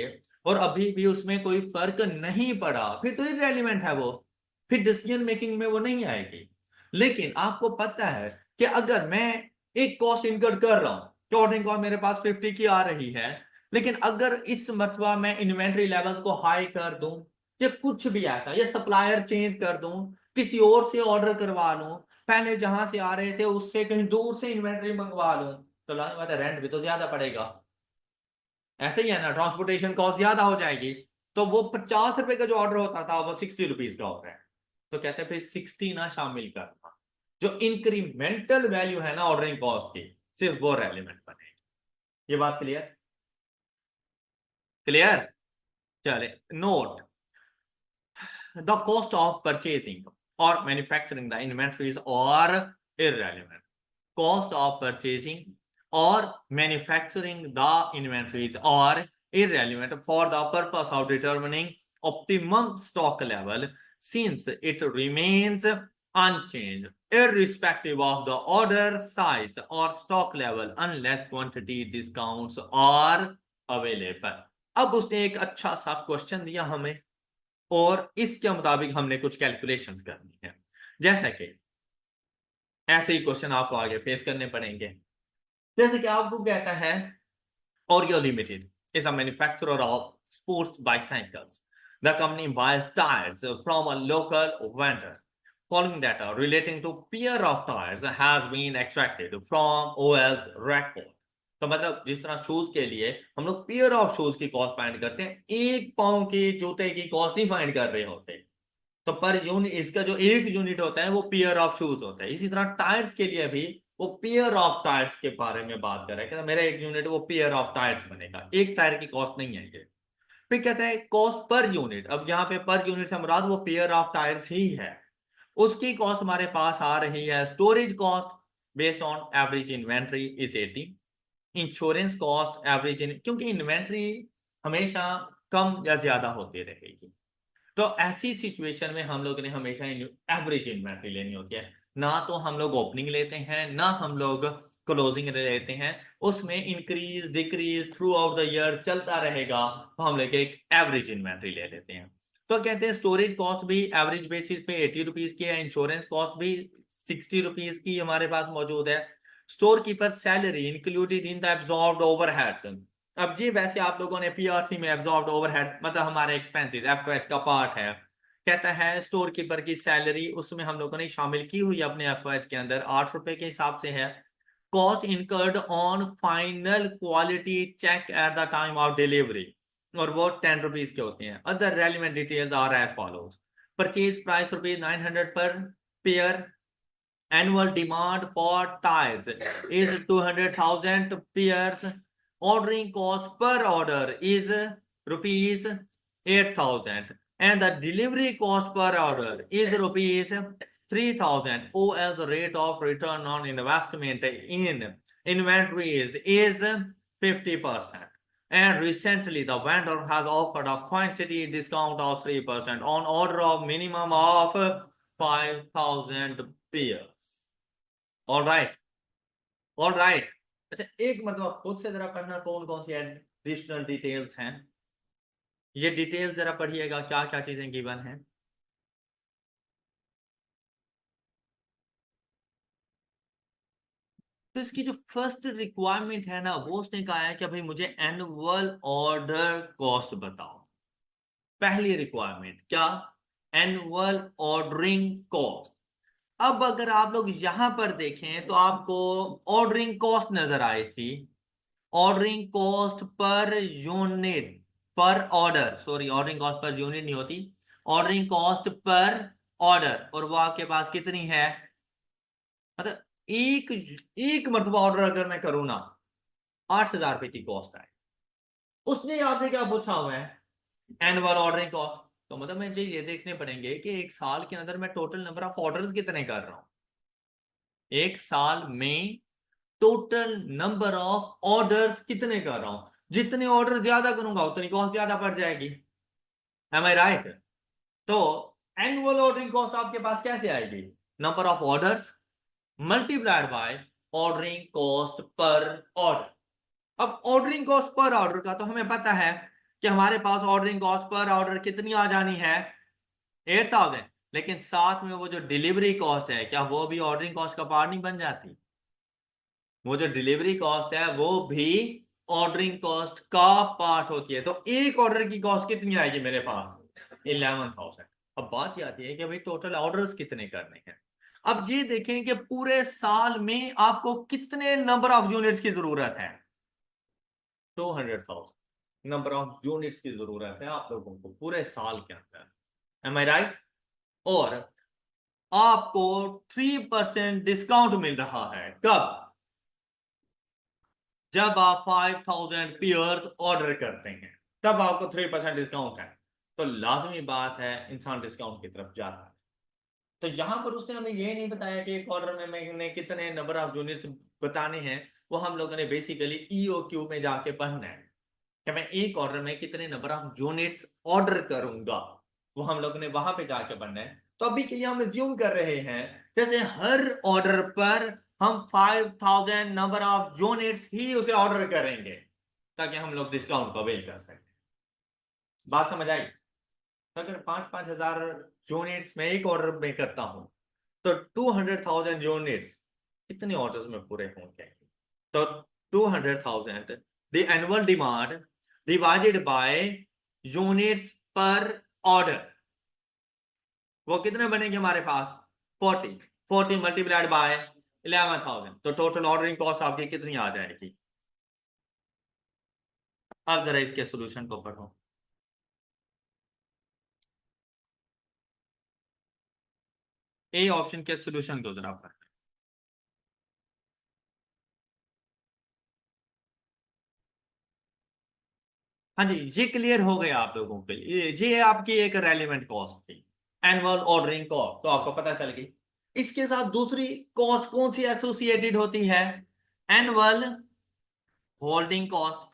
और अभी भी उसमें कोई फर्क नहीं पड़ा, फिर तो इररेलेवेंट है वो, फिर डिसीजन मेकिंग में वो नहीं आएगी। लेकिन आपको पता है कि अगर मैं एक कॉस्ट इनकर्ड कर रहा हूं कि ऑर्डरिंग कॉस्ट मेरे पास 50 की आ रही है, लेकिन अगर इस मरतबा मैं इन्वेंट्री लेवल्स को हाई कर दूं या कुछ भी ऐसा, या सप्लायर चेंज कर दूं, किसी और से ऑर्डर करवा लूं, पहले जहां से आ रहे थे उससे कहीं दूर से इन्वेंट्री मंगवा लूं, तो लाने वाला रेंट भी तो ज्यादा पड़ेगा। ऐसे ही है ना, ट्रांसपोर्टेशन कॉस्ट ज्यादा हो जाएगी। तो वो 50 रुपए का जो ऑर्डर होता था वो 60 रुपीज का हो रहा है, तो कहते हैं फिर 60 ना शामिल करना, जो इंक्रीमेंटल वैल्यू है ना ऑर्डरिंग कॉस्ट की सिर्फ वो रेलिवेंट बनेगी। ये बात क्लियर? क्लियर? चले, note, the cost of purchasing or manufacturing the inventories are irrelevant. Cost of purchasing or manufacturing the inventories are irrelevant for the purpose of determining optimum stock level, since it remains unchanged irrespective of the order size or stock level unless quantity discounts are available. अब उसने एक अच्छा सा question दिया हमें और इसके मुताबिक हमने कुछ कैलकुलेशंस करनी है। जैसे कि ऐसे ही क्वेश्चन आपको आगे फेस करने पड़ेंगे। जैसे कि आपको कहता है Oreo Limited is a manufacturer of sports bicycles. The company buys tires from a local vendor. Following data relating to pair of tires has been extracted from OL's record. तो मतलब जिस तरह शूज के लिए हम लोग पेयर ऑफ शूज की cost find करते हैं, एक पाउंड की जूते की कॉस्ट नहीं फाइंड कर रहे होते। तो पर यूनिट इसका जो एक यूनिट होता है वो पेयर ऑफ शूज होता है। इसी तरह टायर्स के लिए भी वो पेयर ऑफ टायर्स के बारे में बात कर रहा है कि मेरा एक यूनिट वो पेयर ऑफ टायर्स बनेगा, एक टायर की कॉस्ट नहीं है ये। फिर कहता है कॉस्ट पर यूनिट। अब यहाँ पे पर यूनिट से मुराद वो पेयर ऑफ टायर्स ही है। उसकी कॉस्ट हमारे पास आ रही है storage cost based on average inventory is 80। Insurance cost average क्योंकि इन्वेंट्री हमेशा कम या ज्यादा होती रहेगी, तो ऐसी सिचुएशन में हम लोग ने हमेशा एवरेज इन्वेंट्री लेनी होती है। ना तो हम लोग ओपनिंग लेते हैं ना हम लोग क्लोजिंग लेते हैं, उसमें increase decrease through out the year चलता रहेगा, तो हम लोग एक एवरेज इन्वेंट्री ले लेते हैं। तो कहते हैं स्टोरेज कॉस्ट भी एवरेज बेसिस पे 80 रुपीज की है, इंश्योरेंस कॉस्ट भी 60 रुपीज की हमारे पास मौजूद है। Store keeper salary included in the absorbed overheads. अब जी वैसे आप लोगों ने पीआरसी में एब्जॉर्ब्ड ओवरहेड मतलब हमारे एक्सपेंसेस एफओएच का पार्ट है। कहता है स्टोर कीपर की सैलरी उसमें हम लोगों ने शामिल की हुई अपने एफओएच के अंदर 8 रुपए के हिसाब से है। Cost incurred on final quality check at the time of delivery और वो 10 रुपीज के होते हैं। Other relevant details are as follows. Purchase price ₹900 per pair. Annual demand for tires is 200,000 pairs. Ordering cost per order is rupees 8,000 and the delivery cost per order is rupees 3,000. OL's rate of return on investment in inventories is 50%. And recently the vendor has offered a quantity discount of 3% on order of minimum of 5,000 pairs. All right, all right. अच्छा एक मतलब खुद से जरा पढ़ना कौन कौन सी additional details हैं, ये डिटेल्स जरा पढ़िएगा क्या क्या चीजें गिवन हैं। तो इसकी जो फर्स्ट रिक्वायरमेंट है ना वो उसने कहा है कि भाई मुझे एनुअल ऑर्डर कॉस्ट बताओ। पहली रिक्वायरमेंट क्या, एनुअल ऑर्डरिंग कॉस्ट। अब अगर आप लोग यहां पर देखें तो आपको ऑर्डरिंग कॉस्ट नजर आई थी। ऑर्डरिंग कॉस्ट पर यूनिट, पर order, sorry ordering cost per unit नहीं होती, ऑर्डरिंग कॉस्ट पर ऑर्डर। और वो आपके पास कितनी है, मतलब एक एक मरतबा ऑर्डर अगर मैं करूं ना 8,000 रुपए की कॉस्ट आए। उसने आपसे क्या पूछा हुआ है, एनुअल ऑर्डरिंग कॉस्ट। तो मतलब मुझे ये देखने पड़ेंगे कि एक साल के अंदर मैं टोटल नंबर ऑफ ऑर्डर्स कितने कर रहा हूं, एक साल में टोटल नंबर ऑफ ऑर्डर्स कितने कर रहा हूं। जितने ऑर्डर ज्यादा करूंगा उतनी कॉस्ट ज्यादा पड़ जाएगी, एम आई राइट। तो एनुअल ऑर्डरिंग कॉस्ट आपके पास कैसे आएगी, number of orders multiplied by ordering cost per order. अब ऑर्डरिंग कॉस्ट पर ऑर्डर का तो हमें पता है कि हमारे पास ऑर्डरिंग कॉस्ट पर ऑर्डर कितनी आ जानी है, 8,000। लेकिन साथ में वो जो डिलीवरी कॉस्ट है क्या वो भी ऑर्डरिंग कॉस्ट का पार्ट नहीं बन जाती, वो जो डिलीवरी कॉस्ट है वो भी ऑर्डरिंग कॉस्ट का पार्ट होती है। तो एक ऑर्डर की कॉस्ट कितनी आएगी मेरे पास, 11,000। अब बात ये आती है कि भाई टोटल ऑर्डर्स कितने करने हैं। अब ये देखें कि पूरे साल में आपको कितने नंबर ऑफ यूनिट्स की जरूरत है, 200,000 नंबर ऑफ यूनिट्स की जरूरत है आप लोगों को पूरे साल के अंदर, एम आई राइट। और आपको 3% डिस्काउंट मिल रहा है, कब, जब आप 5,000 पेयर्स ऑर्डर करते हैं तब आपको 3% डिस्काउंट है। तो लाजमी बात है इंसान डिस्काउंट की तरफ जाता है। तो यहां पर उसने हमें ये नहीं बताया कि एक ऑर्डर में मैंने कितने नंबर ऑफ यूनिट्स बताने हैं, वो हम लोगों ने बेसिकली ईओक्यू में जाके पढ़ना है कि मैं एक ऑर्डर में कितने नंबर ऑफ यूनिट्स ऑर्डर करूंगा, वो हम लोगों ने वहां पे जाके पढ़ना है। तो अभी के लिए हम ज्यूम कर रहे हैं जैसे हर ऑर्डर पर हम 5,000 नंबर ऑफ यूनिट्स ही उसे ऑर्डर करेंगे ताकि हम लोग डिस्काउंट को अवेल कर सकें। बात समझ आई? तो अगर 5,000 यूनिट्स में एक ऑर्डर में करता हूं तो 200,000 यूनिट्स कितने ऑर्डर्स में पूरे होंगे? तो 200,000 the annual demand divided by units पर ऑर्डर, वो कितने बनेंगे हमारे पास? 40। 40 मल्टीप्लाइड बाय 11,000, तो टोटल ऑर्डरिंग कॉस्ट आपकी कितनी आ जाएगी? अब जरा इसके सोल्यूशन को पढ़ो। ए ऑप्शन के सोल्यूशन को जरा पढ़ो। हाँ जी, ये क्लियर हो गया आप लोगों के लिए, ये आपकी एक रेलिवेंट कॉस्ट थी, एनुअल ऑर्डरिंग कॉस्ट, तो आपको पता चल गई। इसके साथ दूसरी कॉस्ट कौन सी एसोसिएटेड होती है? Annual holding cost.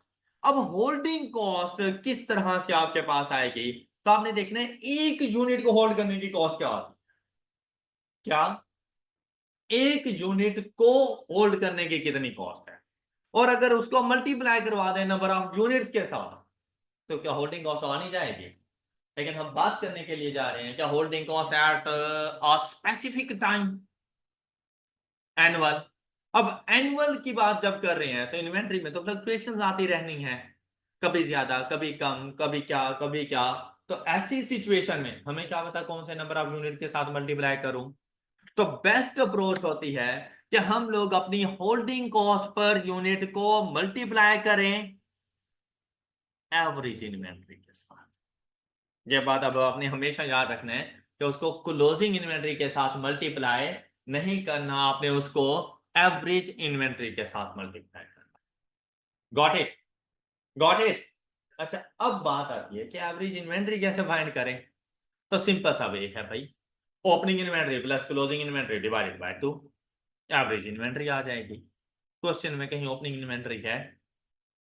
अब होल्डिंग कॉस्ट किस तरह से आपके पास आएगी? तो आपने देखना है एक यूनिट को होल्ड करने की कॉस्ट क्या होती है? क्या? एक यूनिट को होल्ड करने की कितनी कॉस्ट है, और अगर उसको मल्टीप्लाई करवा दें नंबर ऑफ यूनिट्स के साथ तो क्या होल्डिंग कॉस्ट आ नहीं जाएगी? लेकिन हम बात करने के लिए जा रहे हैं क्या holding cost at a specific time, annual. अब एनुअल की बात जब कर रहे हैं तो इन्वेंट्री में तो फ्लक्चुएशंस आती रहनी है, कभी ज्यादा कभी कम, कभी क्या कभी क्या। तो ऐसी सिचुएशन में हमें क्या पता कौन से नंबर ऑफ यूनिट के साथ मल्टीप्लाई करूं? तो बेस्ट अप्रोच होती है कि हम लोग अपनी होल्डिंग कॉस्ट पर यूनिट को मल्टीप्लाई करें एवरेज इन्वेंट्री के साथ। ये बात अब आपने हमेशा याद रखना है कि उसको क्लोजिंग इन्वेंट्री के साथ मल्टीप्लाई नहीं करना, आपने उसको एवरेज इन्वेंट्री के साथ मल्टीप्लाई करना। Got it? Got it? अच्छा, अब बात आती है कि एवरेज इन्वेंट्री कैसे फाइंड करें? तो सिंपल सा वे है भाई, opening inventory plus closing inventory divided by 2, average inventory आ जाएगी। क्वेश्चन में कहीं ओपनिंग इन्वेंट्री है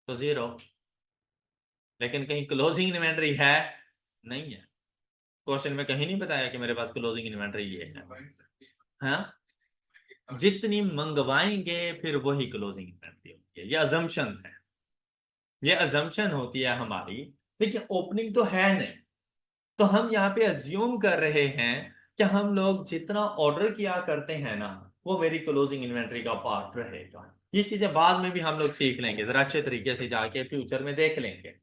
तो 0, लेकिन कहीं क्लोजिंग इन्वेंट्री है नहीं है। क्वेश्चन में कहीं नहीं बताया कि मेरे पास क्लोजिंग इन्वेंट्री ये है। हाँ, जितनी मंगवाएंगे फिर वही क्लोजिंग इन्वेंट्री होती है, ये अजम्पशंस है, ये अजम्पशन होती है हमारी। देखिए ओपनिंग तो है नहीं, तो हम यहाँ पे अज्यूम कर रहे हैं कि हम लोग जितना ऑर्डर किया करते हैं ना वो मेरी क्लोजिंग इन्वेंट्री का पार्ट रहेगा। ये चीजें बाद में भी हम लोग सीख लेंगे, जरा अच्छे तरीके से जाके फ्यूचर में देख लेंगे।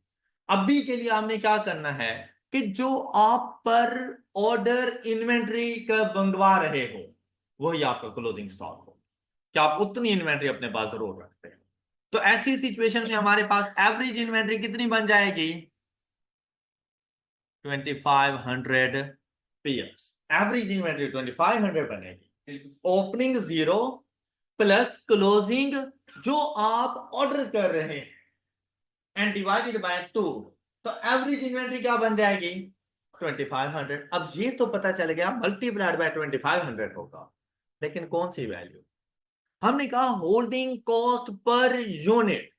अभी के लिए हमने क्या करना है कि जो आप पर ऑर्डर इन्वेंट्री का मंगवा रहे हो वही आपका क्लोजिंग स्टॉक हो, कि आप उतनी इन्वेंट्री अपने पास जरूर रखते हैं। तो ऐसी सिचुएशन में हमारे पास एवरेज इन्वेंट्री कितनी बन जाएगी? 2500 पेयर्स। एवरेज इन्वेंट्री 2500 बनेगी। ओपनिंग 0 प्लस क्लोजिंग जो आप ऑर्डर कर रहे हैं एंड डिवाइडेड बाय 2, तो एवरेज इन्वेंट्री क्या बन जाएगी? 2500। अब ये तो पता चल गया मल्टीप्लाइड बाय 2500 होगा, लेकिन कौन सी वैल्यू? हमने कहा होल्डिंग कॉस्ट पर यूनिट।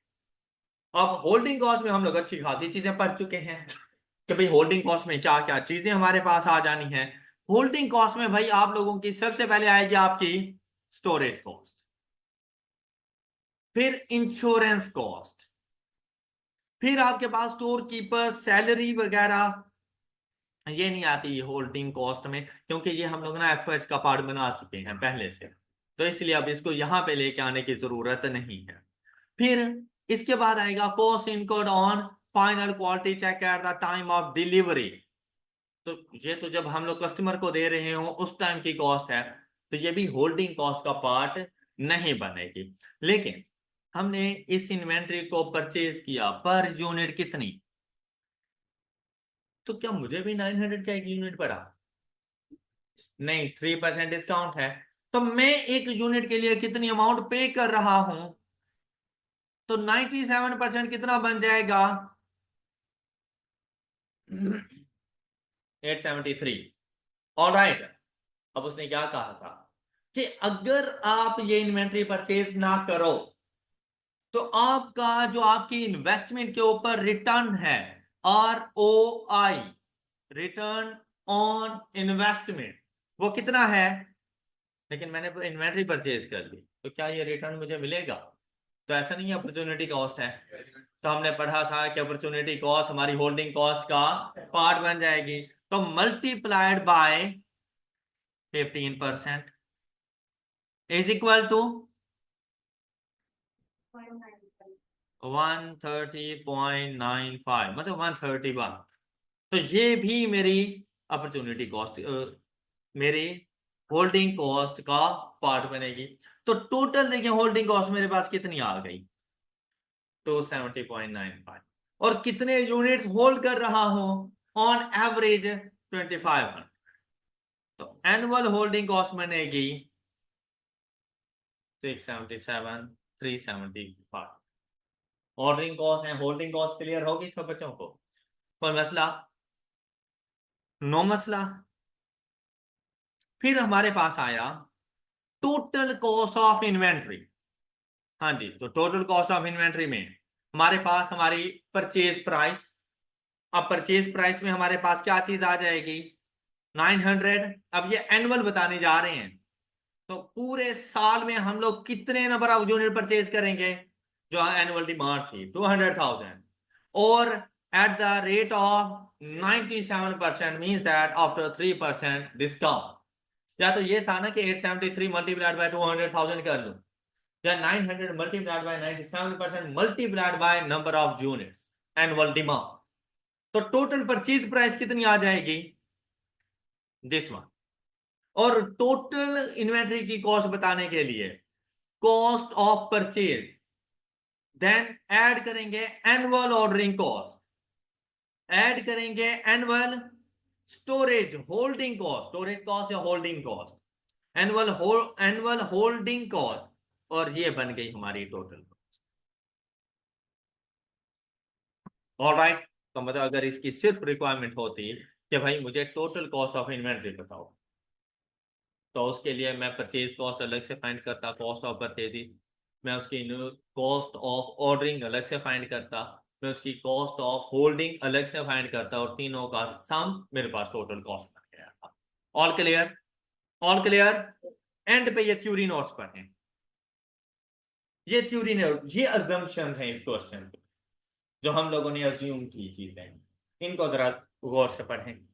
अब होल्डिंग कॉस्ट में हम लोग अच्छी खासी चीजें पढ़ चुके हैं कि भाई होल्डिंग कॉस्ट में क्या क्या चीजें हमारे पास आ जानी है। होल्डिंग कॉस्ट में भाई आप लोगों की सबसे पहले आएगी आपकी स्टोरेज कॉस्ट, फिर इंश्योरेंस कॉस्ट, फिर आपके पास स्टोर कीपर सैलरी वगैरह। ये नहीं आती होल्डिंग कॉस्ट में, क्योंकि ये हम लोग ना एफएच का पार्ट बना चुके हैं पहले से, तो इसलिए अब इसको यहां पे लेके आने की जरूरत नहीं है। फिर इसके बाद आएगा cost incurred on final quality check at the time of delivery. तो ये तो जब हम लोग कस्टमर को दे रहे हो उस टाइम की कॉस्ट है, तो ये भी होल्डिंग कॉस्ट का पार्ट नहीं बनेगी। लेकिन हमने इस इन्वेंट्री को परचेज किया पर यूनिट कितनी? तो क्या मुझे भी 900 का एक यूनिट पड़ा? नहीं, 3% डिस्काउंट है। तो मैं एक यूनिट के लिए कितनी अमाउंट पे कर रहा हूं? तो 97% कितना बन जाएगा? 873। ऑलराइट। अब उसने क्या कहा था कि अगर आप ये इन्वेंट्री परचेज ना करो तो आपका जो आपकी इन्वेस्टमेंट के ऊपर रिटर्न है, ROI, रिटर्न ऑन इन्वेस्टमेंट, वो कितना है? लेकिन मैंने इन्वेंट्री परचेज कर ली तो क्या ये रिटर्न मुझे मिलेगा? तो ऐसा नहीं है अपॉर्चुनिटी कॉस्ट है। तो हमने पढ़ा था कि अपॉर्चुनिटी कॉस्ट हमारी होल्डिंग कॉस्ट का पार्ट बन जाएगी, तो multiplied by 15% is equal to 130.95, मतलब 131। तो ये भी मेरी अपॉर्चुनिटी कॉस्ट, मेरी होल्डिंग कॉस्ट का पार्ट बनेगी। तो टोटल देखिए होल्डिंग कॉस्ट मेरे पास कितनी आ गई, 270.95, और कितने यूनिट्स होल्ड कर रहा हूं, ऑन एवरेज 2500। तो एनुअल होल्डिंग कॉस्ट बनेगी 677, 375। ऑर्डरिंग कॉस्ट है, होल्डिंग कॉस्ट क्लियर होगी सब बच्चों को? कोई मसला? नो मसला। फिर हमारे पास आया टोटल कॉस्ट ऑफ इन्वेंट्री। हाँ जी, तो टोटल कॉस्ट ऑफ इन्वेंट्री में हमारे पास हमारी परचेज प्राइस। अब परचेज प्राइस में हमारे पास क्या चीज आ जाएगी, 900। अब ये एनुअल बताने जा रहे हैं, तो पूरे साल में हम लोग कितने नंबर ऑफ यूनिट परचेज करेंगे, जो एनुअल डिमांड थी 200,000, और at the rate of 97% means that after 3% discount. या तो ये था ना कि 873 मल्टीप्लाइड बाय 200,000 कर लूं, या 900 multiplied by 97% multiplied by number of units annual demand. तो टोटल परचेज प्राइस कितनी आ जाएगी, दिस वन। और टोटल इन्वेंट्री की कॉस्ट बताने के लिए cost of purchase, then add करेंगे एनुअल ऑर्डरिंग कॉस्ट, ऐड करेंगे annual storage holding cost, storage cost या holding cost, annual holding cost, और ये बन गई हमारी टोटल कॉस्ट। ऑलराइट, तो मतलब अगर इसकी सिर्फ रिक्वायरमेंट होती कि भाई मुझे टोटल कॉस्ट ऑफ इन्वेंट्री बताओ, तो उसके लिए मैं परचेज कॉस्ट अलग से फाइंड करता, कॉस्ट ऑफ परचेजिंग, मैं उसकी कॉस्ट ऑफ ऑर्डरिंग अलग से फाइंड करता, मैं उसकी कॉस्ट ऑफ होल्डिंग अलग से फाइंड करता, और तीनों का सम मेरे पास टोटल कॉस्ट बन गया था। All clear? All clear? And पे ये थ्योरी नोट्स पढ़ें, ये थ्योरी नोट, ये अजम्पशंस हैं इस क्वेश्चन पे, जो हम लोगों ने अज्यूम की चीजें, इनको जरा गौर से पढ़ें।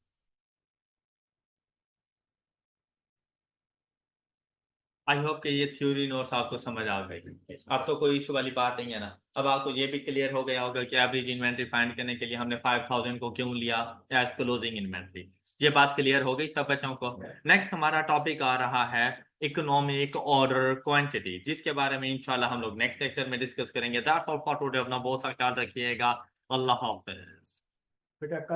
आई होप कि ये थ्योरी नोट्स आपको समझ आ गई, अब तो कोई इशू वाली बात नहीं है ना। अब आपको ये भी क्लियर हो गया होगा कि एवरेज इन्वेंट्री फाइंड करने के लिए हमने 5000 को क्यों लिया एज क्लोजिंग इन्वेंट्री। ये बात क्लियर हो गई सब बच्चों को? नेक्स्ट हमारा टॉपिक आ रहा है इकोनॉमिक ऑर्डर क्वांटिटी, जिसके बारे में इंशाल्लाह हम लोग नेक्स्ट लेक्चर में डिस्कस करेंगे। That's all for today. अपना बहुत सा ख्याल रखिएगा। अल्लाह हाफिज। बेटा